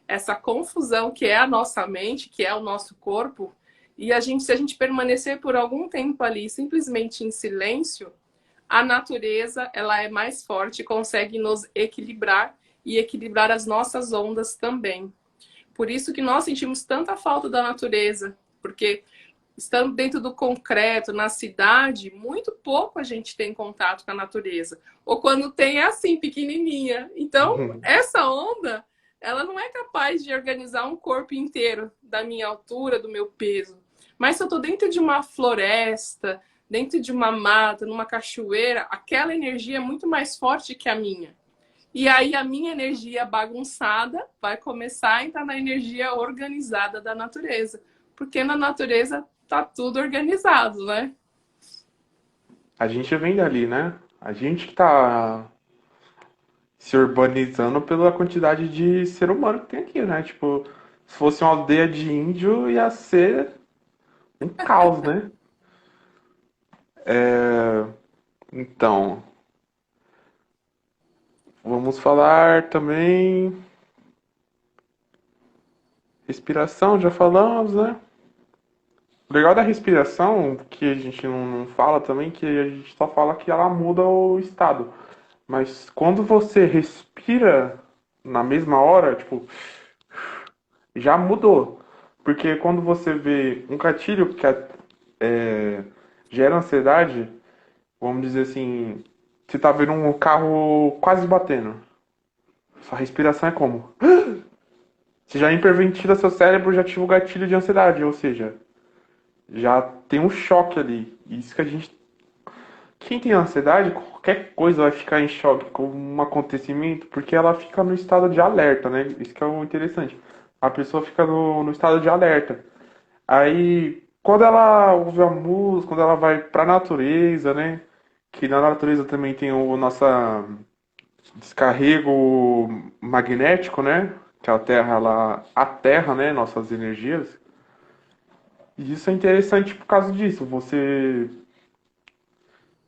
essa confusão que é a nossa mente, que é o nosso corpo. E se a gente permanecer por algum tempo ali, simplesmente em silêncio, a natureza ela é mais forte, consegue nos equilibrar e equilibrar as nossas ondas também. Por isso que nós sentimos tanta falta da natureza, porque estando dentro do concreto, na cidade, muito pouco a gente tem contato com a natureza. Ou quando tem, é assim, pequenininha. Então, essa onda, ela não é capaz de organizar um corpo inteiro da minha altura, do meu peso. Mas se eu estou dentro de uma floresta, dentro de uma mata, numa cachoeira, aquela energia é muito mais forte que a minha. E aí a minha energia bagunçada vai começar a entrar na energia organizada da natureza. Porque na natureza tá tudo organizado, né? A gente vem dali, né? A gente que tá se urbanizando pela quantidade de ser humano que tem aqui, né? Tipo, se fosse uma aldeia de índio, ia ser um caos, né? É, então, vamos falar também. Respiração, já falamos, né? O legal da respiração, que a gente não fala também, que a gente só fala que ela muda o estado. Mas quando você respira na mesma hora, tipo, já mudou. Porque quando você vê um gatilho que é, gera ansiedade, vamos dizer assim, você tá vendo um carro quase batendo. Sua respiração é como? Você já hiperventila seu cérebro, já ativa o gatilho de ansiedade, ou seja, já tem um choque ali. Isso que a gente. Quem tem ansiedade, qualquer coisa vai ficar em choque com um acontecimento, porque ela fica no estado de alerta, né? Isso que é o interessante. A pessoa fica no estado de alerta. Aí, quando ela ouve a música, quando ela vai pra natureza, né? Que na natureza também tem o nosso descarrego magnético, né? Que a Terra, ela aterra, né? Nossas energias. E isso é interessante por causa disso. Você,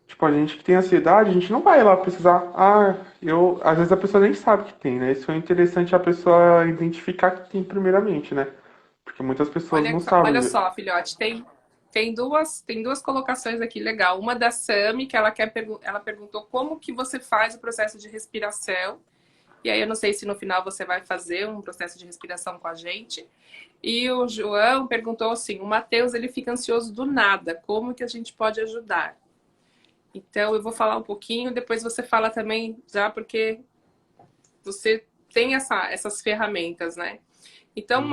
tipo, a gente que tem ansiedade, a gente não vai lá precisar. Às vezes a pessoa nem sabe que tem, né? Isso é interessante a pessoa identificar que tem primeiramente, né? Porque muitas pessoas não Olha sabem. só, filhote, tem duas colocações aqui legal. Uma da Sami, que ela perguntou como que você faz o processo de respiração. E aí eu não sei se no final você vai fazer um processo de respiração com a gente. E o João perguntou assim, o Matheus ele fica ansioso do nada, como que a gente pode ajudar? Então eu vou falar um pouquinho, depois você fala também, já porque você tem essas ferramentas, né? Então, Uhum.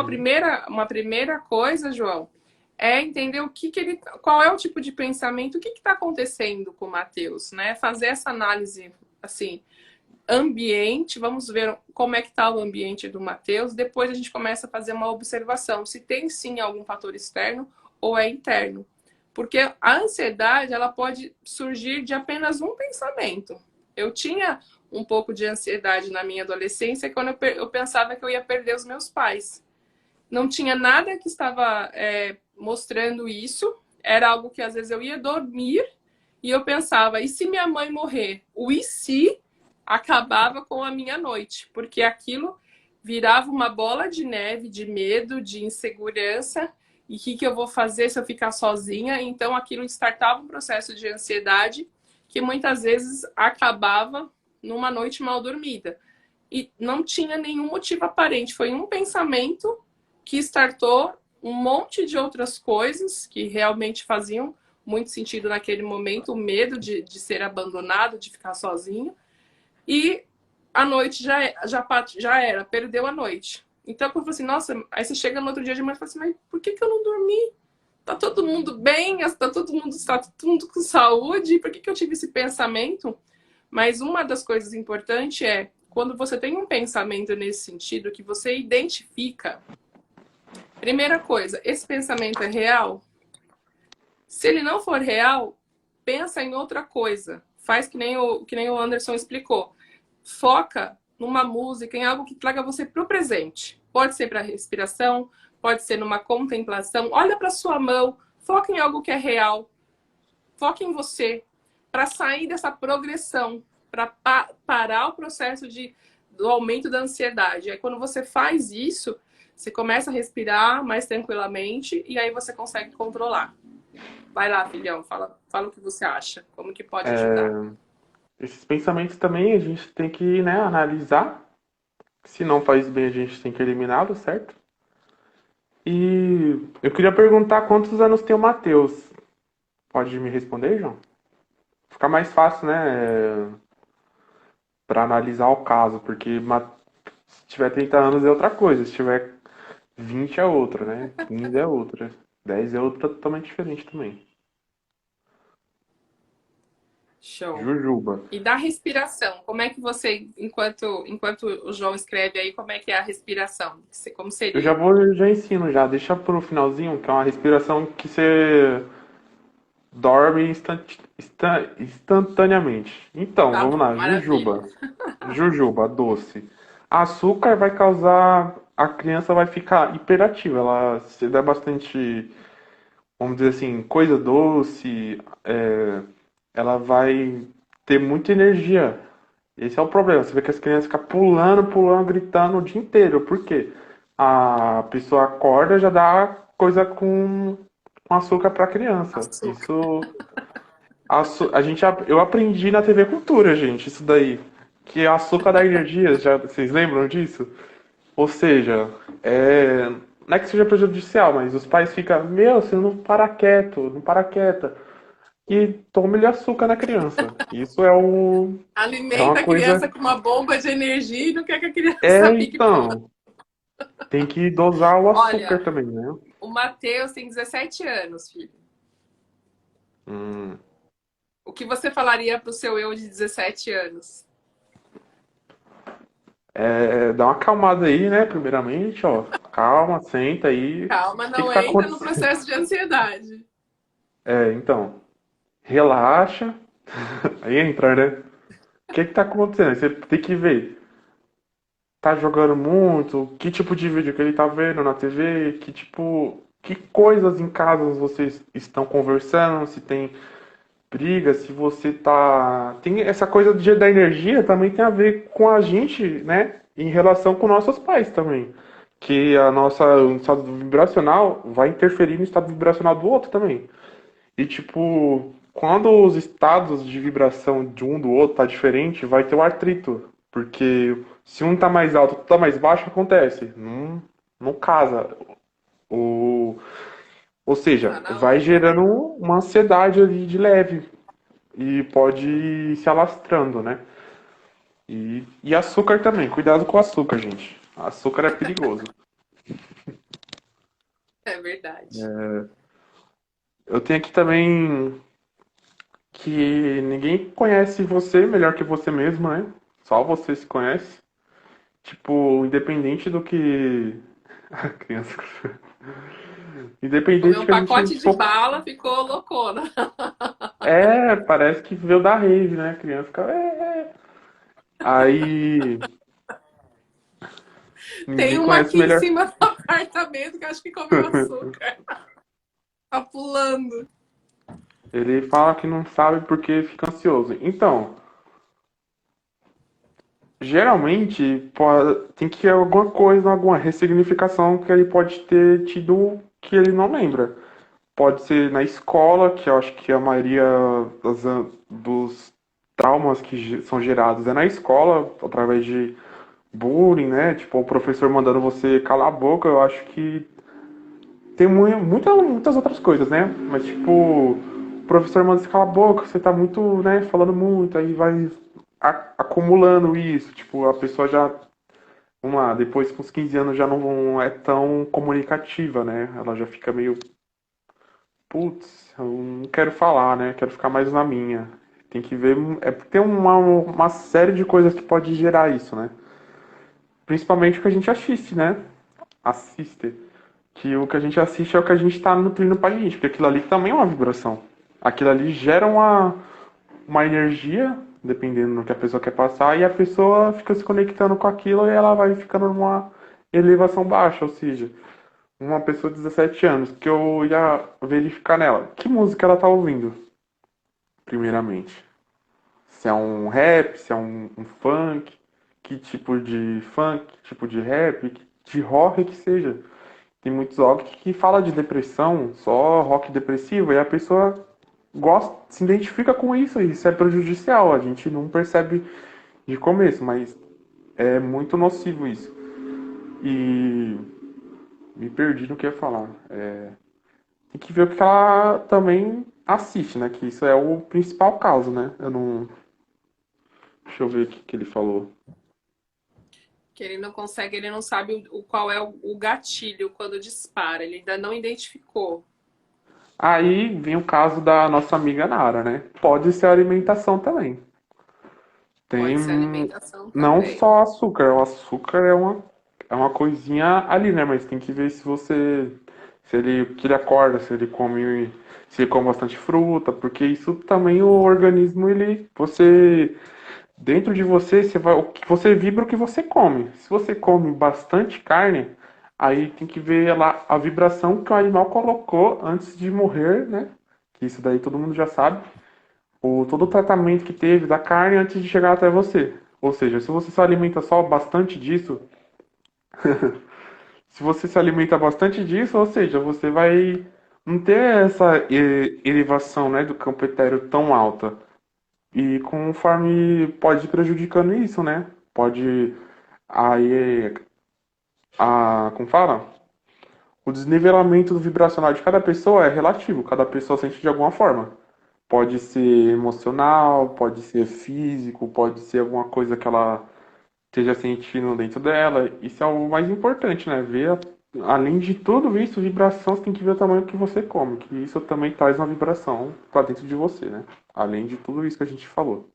uma primeira coisa, João, é entender qual é o tipo de pensamento, o que está acontecendo com o Matheus, né? Fazer essa análise, assim, ambiente, vamos ver como é que está o ambiente do Matheus, depois a gente começa a fazer uma observação, se tem sim algum fator externo ou é interno. Porque a ansiedade, ela pode surgir de apenas um pensamento. Eu tinha um pouco de ansiedade na minha adolescência quando eu pensava que eu ia perder os meus pais. Não tinha nada que estava mostrando isso. Era algo que às vezes eu ia dormir e eu pensava, e se minha mãe morrer? O e se acabava com a minha noite, porque aquilo virava uma bola de neve, de medo, de insegurança. E o que eu vou fazer se eu ficar sozinha? Então aquilo startava um processo de ansiedade que muitas vezes acabava numa noite mal dormida. E não tinha nenhum motivo aparente, foi um pensamento que startou um monte de outras coisas que realmente faziam muito sentido naquele momento, o medo de ser abandonado, de ficar sozinho, e a noite já era, perdeu a noite. Então, eu falei assim, nossa, aí você chega no outro dia de manhã e fala assim, mas por que eu não dormi? Tá todo mundo bem, está todo mundo com saúde, por que eu tive esse pensamento? Mas uma das coisas importantes é, quando você tem um pensamento nesse sentido, que você identifica, primeira coisa, esse pensamento é real? Se ele não for real, pensa em outra coisa. Faz que nem o Anderson explicou. Foca numa música, em algo que traga você para o presente. Pode ser para respiração, pode ser numa contemplação. Olha para sua mão, foca em algo que é real. Foca em você, para sair dessa progressão, para parar o processo do aumento da ansiedade. Aí quando você faz isso, você começa a respirar mais tranquilamente e aí você consegue controlar. Vai lá, filhão, fala o que você acha, como que pode ajudar. Esses pensamentos também a gente tem que, né, analisar. Se não faz bem, a gente tem que eliminá-los, certo? E eu queria perguntar quantos anos tem o Matheus. Pode me responder, João? Fica mais fácil, né, para analisar o caso, porque se tiver 30 anos é outra coisa, se tiver 20 é outra, né? 15 é outra, 10 é outra totalmente diferente também. Show. Jujuba. E da respiração, como é que você, enquanto o João escreve aí, como é que é a respiração? Como Eu já seria? vou, já ensino já. Deixa pro finalzinho, que é uma respiração que você dorme instantaneamente. Então, Tá vamos bom, lá. maravilha. Jujuba. Jujuba, doce. Açúcar vai causar. A criança vai ficar hiperativa. Ela se der bastante vamos dizer assim, coisa doce, ela vai ter muita energia. Esse é o problema. Você vê que as crianças ficam pulando, pulando, gritando o dia inteiro. Por quê? A pessoa acorda e já dá coisa com açúcar para a criança. Açúcar. Isso eu aprendi na TV Cultura, gente, isso daí. Que açúcar dá energia, já, vocês lembram disso? Ou seja, não é que seja prejudicial, mas os pais ficam, meu, você não para quieto, não para quieta. E tome-lhe açúcar na criança. Isso é uma Alimenta a coisa. criança com uma bomba de energia e não quer que a criança É, fique pulando. então, tem que dosar o açúcar Olha, também, né? o Matheus tem 17 anos, filho. Hum, O que você falaria pro seu eu de 17 anos? dá uma acalmada aí, né? Primeiramente, ó. Calma, senta aí. Calma, O que não que tá entra no acontecendo? processo de ansiedade. Então, relaxa. Aí entra, né? O que que tá acontecendo? Você tem que ver. Tá jogando muito? Que tipo de vídeo que ele tá vendo na TV? Que coisas em casa vocês estão conversando? Se tem briga, se você tá. Tem essa coisa do dia da energia também tem a ver com a gente, né? Em relação com nossos pais também. Que o estado vibracional vai interferir no estado vibracional do outro também. E tipo, quando os estados de vibração de um do outro tá diferente, vai ter o atrito. Porque se um tá mais alto, outro tá mais baixo, acontece. Não casa. O, ou Tá seja, na vai hora. gerando uma ansiedade ali de leve. E pode ir se alastrando, né? E açúcar também. Cuidado com o açúcar, gente. Açúcar é perigoso. É verdade. Eu tenho aqui também que ninguém conhece você melhor que você mesmo, né? Só você se conhece. Tipo, independente do que. A criança. Comeu Independente um que a gente pacote de for. bala, ficou loucona. Parece que veio da rave, né? A criança fica. Aí. Tem Ninguém uma conhece aqui em melhor. cima do apartamento que acho que comeu açúcar. Tá pulando. Ele fala que não sabe porque fica ansioso. Então, geralmente tem que ter alguma coisa, alguma ressignificação que ele pode ter tido que ele não lembra. Pode ser na escola, que eu acho que a maioria dos traumas que são gerados é na escola, através de bullying, né? Tipo, o professor mandando você calar a boca. Eu acho que tem muitas outras coisas, né? Mas, tipo, o professor manda você calar a boca, você tá muito, né, falando muito, aí vai acumulando isso. Tipo, a pessoa já, vamos lá, depois com os 15 anos já não é tão comunicativa, né? Ela já fica meio, putz, eu não quero falar, né? Quero ficar mais na minha. Tem que ver, tem uma série de coisas que pode gerar isso, né? Principalmente o que a gente assiste, né? Assiste. Que o que a gente assiste é o que a gente está nutrindo pra gente, porque aquilo ali também é uma vibração. Aquilo ali gera uma energia, dependendo do que a pessoa quer passar, e a pessoa fica se conectando com aquilo e ela vai ficando numa elevação baixa, ou seja, uma pessoa de 17 anos, que eu ia verificar nela, que música ela tá ouvindo, primeiramente. Se é um rap, se é um funk, que tipo de funk, que tipo de rap, que de rock que seja. Tem muitos rock que fala de depressão, só rock depressivo, e a pessoa gosta, se identifica com isso, e isso é prejudicial. A gente não percebe de começo, mas é muito nocivo isso. E me perdi no que ia falar. Tem que ver o que ela também assiste, né? Que isso é o principal caso, né? Eu não. Deixa eu ver o que ele falou. Que ele não consegue, ele não sabe qual é o gatilho quando dispara. Ele ainda não identificou. Aí vem o caso da nossa amiga Nara, né? Pode ser a alimentação também. Pode ser Tem alimentação não também. só açúcar, o açúcar é uma coisinha ali, né? Mas tem que ver se ele, que ele acorda, se ele come bastante fruta, porque isso também o organismo, dentro de você, você vibra o que você come. Se você come bastante carne, Aí tem que ver lá a vibração que o animal colocou antes de morrer, né? Que isso daí todo mundo já sabe. Todo o tratamento que teve da carne antes de chegar até você. Ou seja, se você se alimenta só bastante disso, se você se alimenta bastante disso, ou seja, você vai não ter essa elevação, né, do campo etéreo tão alta. E conforme pode ir prejudicando isso, né? Pode aí como fala? O desnivelamento vibracional de cada pessoa é relativo, cada pessoa sente de alguma forma. Pode ser emocional, pode ser físico, pode ser alguma coisa que ela esteja sentindo dentro dela. Isso é o mais importante, né? Ver, além de tudo isso, vibração, você tem que ver o tamanho que você come, que isso também traz uma vibração para dentro de você, né? Além de tudo isso que a gente falou.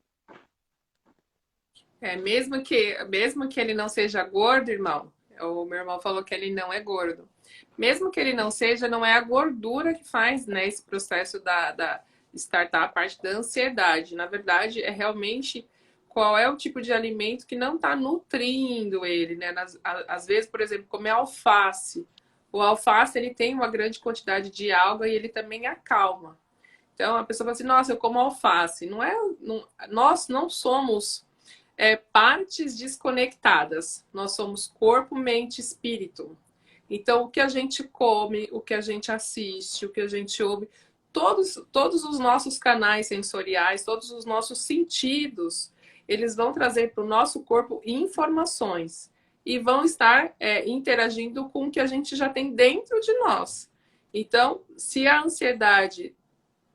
Mesmo que ele não seja gordo, irmão, o meu irmão falou que ele não é gordo. Mesmo que ele não seja, não é a gordura que faz, né, esse processo da startar a parte da ansiedade. Na verdade, é realmente qual é o tipo de alimento que não está nutrindo ele, né? Às vezes, por exemplo, comer alface. O alface ele tem uma grande quantidade de alga e ele também acalma. Então a pessoa fala assim: nossa, eu como alface. Nós não somos partes desconectadas. Nós somos corpo, mente, espírito. Então, o que a gente come, o que a gente assiste, o que a gente ouve, todos os nossos canais sensoriais, todos os nossos sentidos, eles vão trazer para o nosso corpo informações e vão estar interagindo com o que a gente já tem dentro de nós. Então, se a ansiedade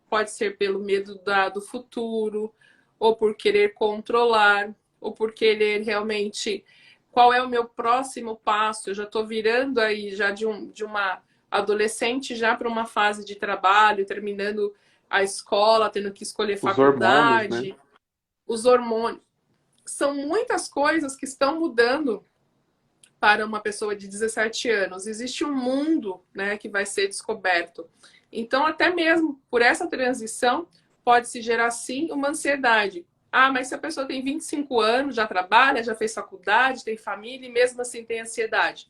pode ser pelo medo do futuro, ou por querer controlar, ou por querer realmente qual é o meu próximo passo. Eu já estou virando aí já de uma adolescente já para uma fase de trabalho, terminando a escola, tendo que escolher Os hormônios, né? faculdade, os hormônios. São muitas coisas que estão mudando para uma pessoa de 17 anos. Existe um mundo, né, que vai ser descoberto. Então, até mesmo por essa transição, pode-se gerar, sim, uma ansiedade. Ah, mas se a pessoa tem 25 anos, já trabalha, já fez faculdade, tem família e mesmo assim tem ansiedade.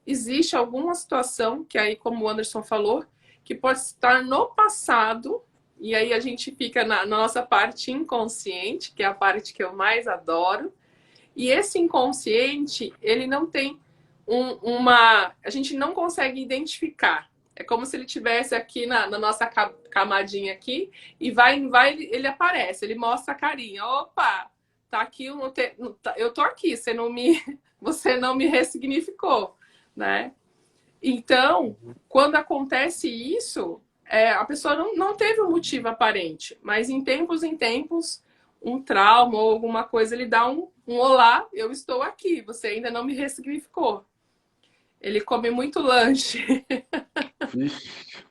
Existe alguma situação que aí, como o Anderson falou, que pode estar no passado, e aí a gente fica na nossa parte inconsciente, que é a parte que eu mais adoro, e esse inconsciente, ele não tem a gente não consegue identificar. É como se ele tivesse aqui na nossa camadinha aqui e ele aparece, ele mostra a carinha. Opa, tá aqui, eu tô aqui, você não me ressignificou, né? Então, quando acontece isso, a pessoa não teve um motivo aparente, mas em tempos, um trauma ou alguma coisa, ele dá um olá, eu estou aqui, você ainda não me ressignificou. Ele come muito lanche. Vixe,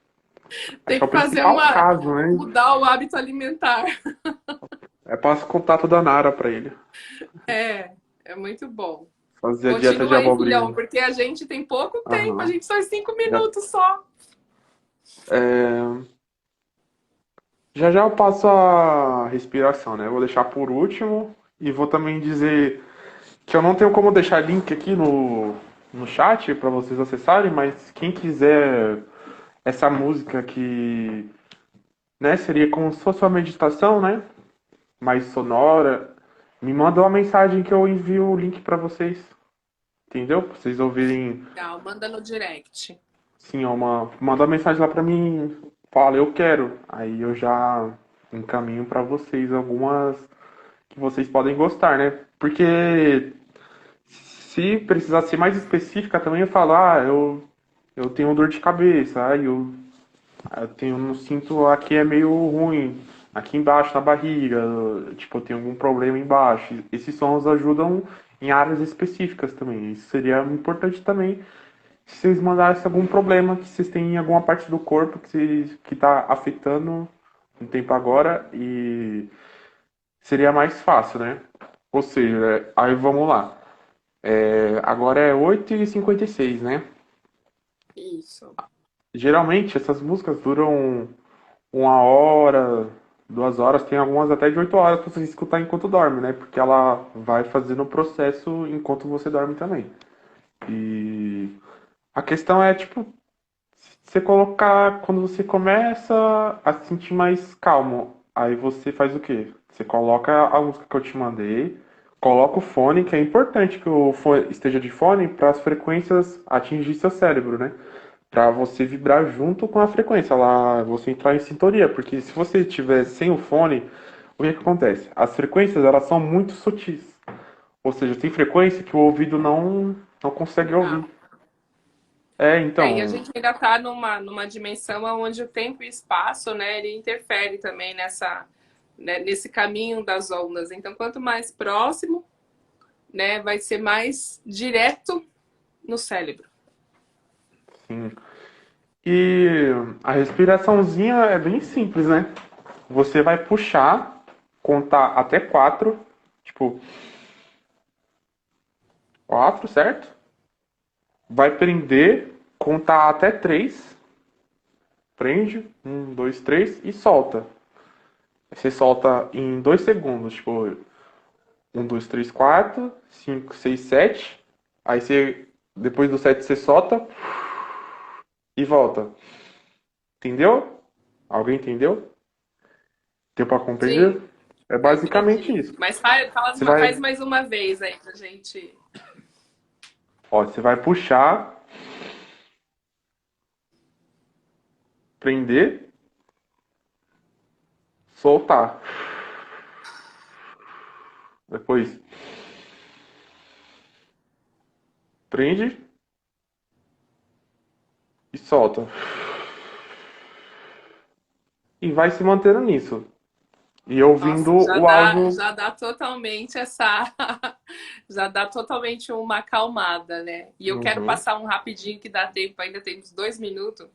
acho Tem que é que o fazer principal caso, né? mudar o hábito alimentar. É passo contato da Nara pra ele. É muito bom. Fazer a dieta de Continua aí, filhão, abobrinha. porque a gente tem pouco tempo, a Aham. gente só tem 5 Já, minutos só. é, já eu passo a respiração, né? Eu vou deixar por último e vou também dizer que eu não tenho como deixar link aqui no chat para vocês acessarem, mas quem quiser essa música que, né, seria como se fosse uma meditação, né? Mais sonora, me manda uma mensagem que eu envio o link para vocês, entendeu? Pra vocês ouvirem. Legal, manda no direct. Sim, manda uma mensagem lá pra mim, fala, eu quero. Aí eu já encaminho pra vocês algumas que vocês podem gostar, né? Porque se precisar ser mais específica também, eu falo, eu tenho dor de cabeça, eu tenho, não sinto, aqui é meio ruim, aqui embaixo na barriga, tipo, eu tenho algum problema embaixo. Esses sons ajudam em áreas específicas também. Isso seria importante também se vocês mandassem algum problema que vocês têm em alguma parte do corpo que está afetando um tempo agora e seria mais fácil, né? Ou seja, aí vamos lá. Agora é 8h56, né? Isso. Geralmente essas músicas duram 1 hora, 2 horas, tem algumas até de 8 horas para você escutar enquanto dorme, né? Porque ela vai fazendo o processo enquanto você dorme também. E A questão é, tipo, você colocar quando você começa a se sentir mais calmo. Aí você faz o quê? Você coloca a música que eu te mandei, coloca o fone, que é importante que o fone esteja de fone para as frequências atingir seu cérebro, né? Para você vibrar junto com a frequência, lá você entrar em sintonia, porque se você estiver sem o fone, o que é que acontece? As frequências elas são muito sutis, ou seja, tem frequência que o ouvido não consegue ouvir. Ah. É, É, e a então, gente ainda está numa dimensão onde o tempo e o espaço, né, ele interfere também né, nesse caminho das ondas. Então, quanto mais próximo, né, vai ser mais direto no cérebro. sim. E a respiraçãozinha é bem simples, né? Você vai puxar, contar até quatro, tipo, quatro, certo? Vai prender, contar até três, prende, um, dois, três e solta. Você solta em 2 segundos, tipo, um, dois, três, quatro, cinco, seis, sete. Aí você, depois do sete, você solta e volta. Entendeu? Alguém entendeu? Deu pra Sim, compreender? É eu basicamente entendi. isso. Mas Você vai, faz mais uma vez aí pra gente. ó, você vai puxar, prender, soltar. Depois, prende e solta. E vai se mantendo nisso. E ouvindo Nossa, o áudio. já dá totalmente essa. Já dá totalmente uma acalmada, né? E eu quero Uhum. passar um rapidinho que dá tempo, ainda temos 2 minutos,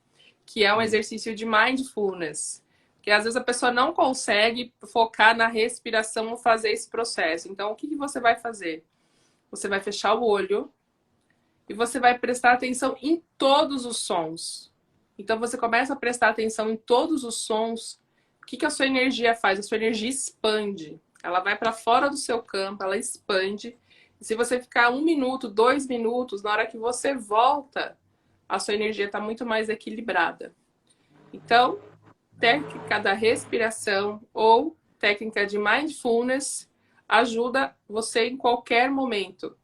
que é um exercício de mindfulness. Que às vezes a pessoa não consegue focar na respiração ou fazer esse processo. Então, o que você vai fazer? Você vai fechar o olho e você vai prestar atenção em todos os sons. Então, você começa a prestar atenção em todos os sons. O que a sua energia faz? A sua energia expande. Ela vai para fora do seu campo, ela expande. E se você ficar 1 minuto, 2 minutos, na hora que você volta, a sua energia está muito mais equilibrada. Então, técnica da respiração ou técnica de mindfulness ajuda você em qualquer momento.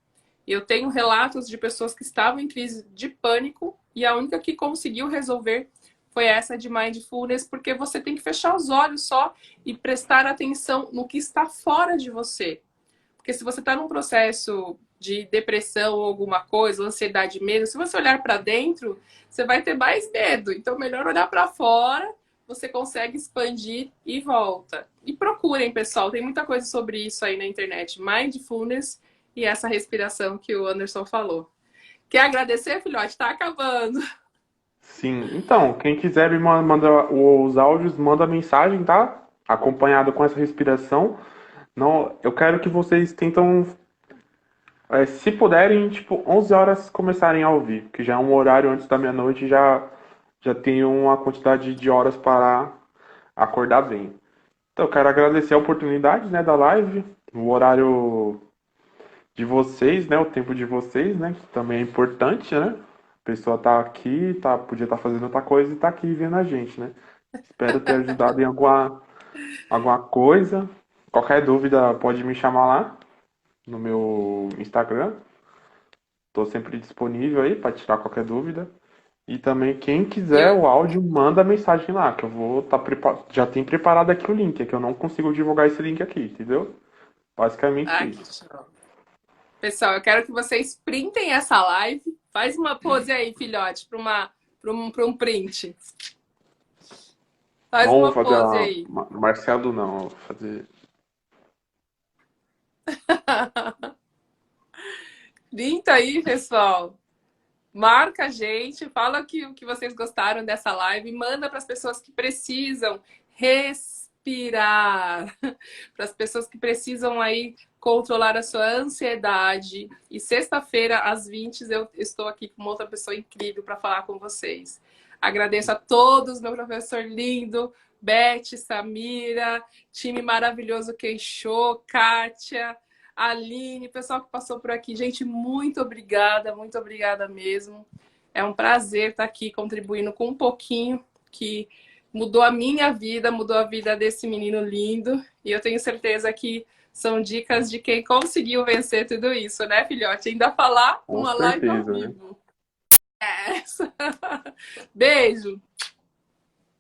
E eu tenho relatos de pessoas que estavam em crise de pânico e a única que conseguiu resolver foi essa de mindfulness, porque você tem que fechar os olhos só e prestar atenção no que está fora de você. Porque se você está num processo de depressão ou alguma coisa, ansiedade, medo, se você olhar para dentro, você vai ter mais medo. Então, melhor olhar para fora, você consegue expandir e volta. E procurem, pessoal, tem muita coisa sobre isso aí na internet. Mindfulness e essa respiração que o Anderson falou. Quer agradecer, filhote? Tá acabando. Sim. Então, quem quiser me mandar os áudios, manda mensagem, tá? Acompanhado com essa respiração. Não, eu quero que vocês tentam, se puderem, tipo, 11 horas começarem a ouvir, que já é um horário antes da meia-noite, já tenho uma quantidade de horas para acordar bem. Então, eu quero agradecer a oportunidade, né, da live, o horário de vocês, né, o tempo de vocês, né, que também é importante, né? A pessoa tá aqui, podia estar fazendo outra coisa e tá aqui vendo a gente, né? Espero ter ajudado em alguma coisa. Qualquer dúvida pode me chamar lá no meu Instagram. Estou sempre disponível aí para tirar qualquer dúvida. E também quem quiser Eu... o áudio, manda mensagem lá, que eu vou estar já tem preparado aqui o link, é que eu não consigo divulgar esse link aqui, entendeu? Basicamente Ah, que isso. show. Pessoal, eu quero que vocês printem essa live. Faz uma pose aí, filhote, para um print. Faz Não vou uma fazer pose a aí. Marcelo, não. Vou fazer. Printa aí, pessoal. Marca a gente, fala o que vocês gostaram dessa live, manda para as pessoas que precisam respirar, para as pessoas que precisam aí controlar a sua ansiedade. E sexta-feira, às 20, eu estou aqui com uma outra pessoa incrível para falar com vocês. Agradeço a todos, meu professor lindo, Beth, Samira, time maravilhoso Queixô, Kátia. Aline, pessoal que passou por aqui, gente, muito obrigada mesmo. É um prazer estar aqui contribuindo com um pouquinho que mudou a minha vida, mudou a vida desse menino lindo. E eu tenho certeza que são dicas de quem conseguiu vencer tudo isso, né, filhote? Ainda falar Com uma live ao certeza, né? vivo. É essa. Beijo!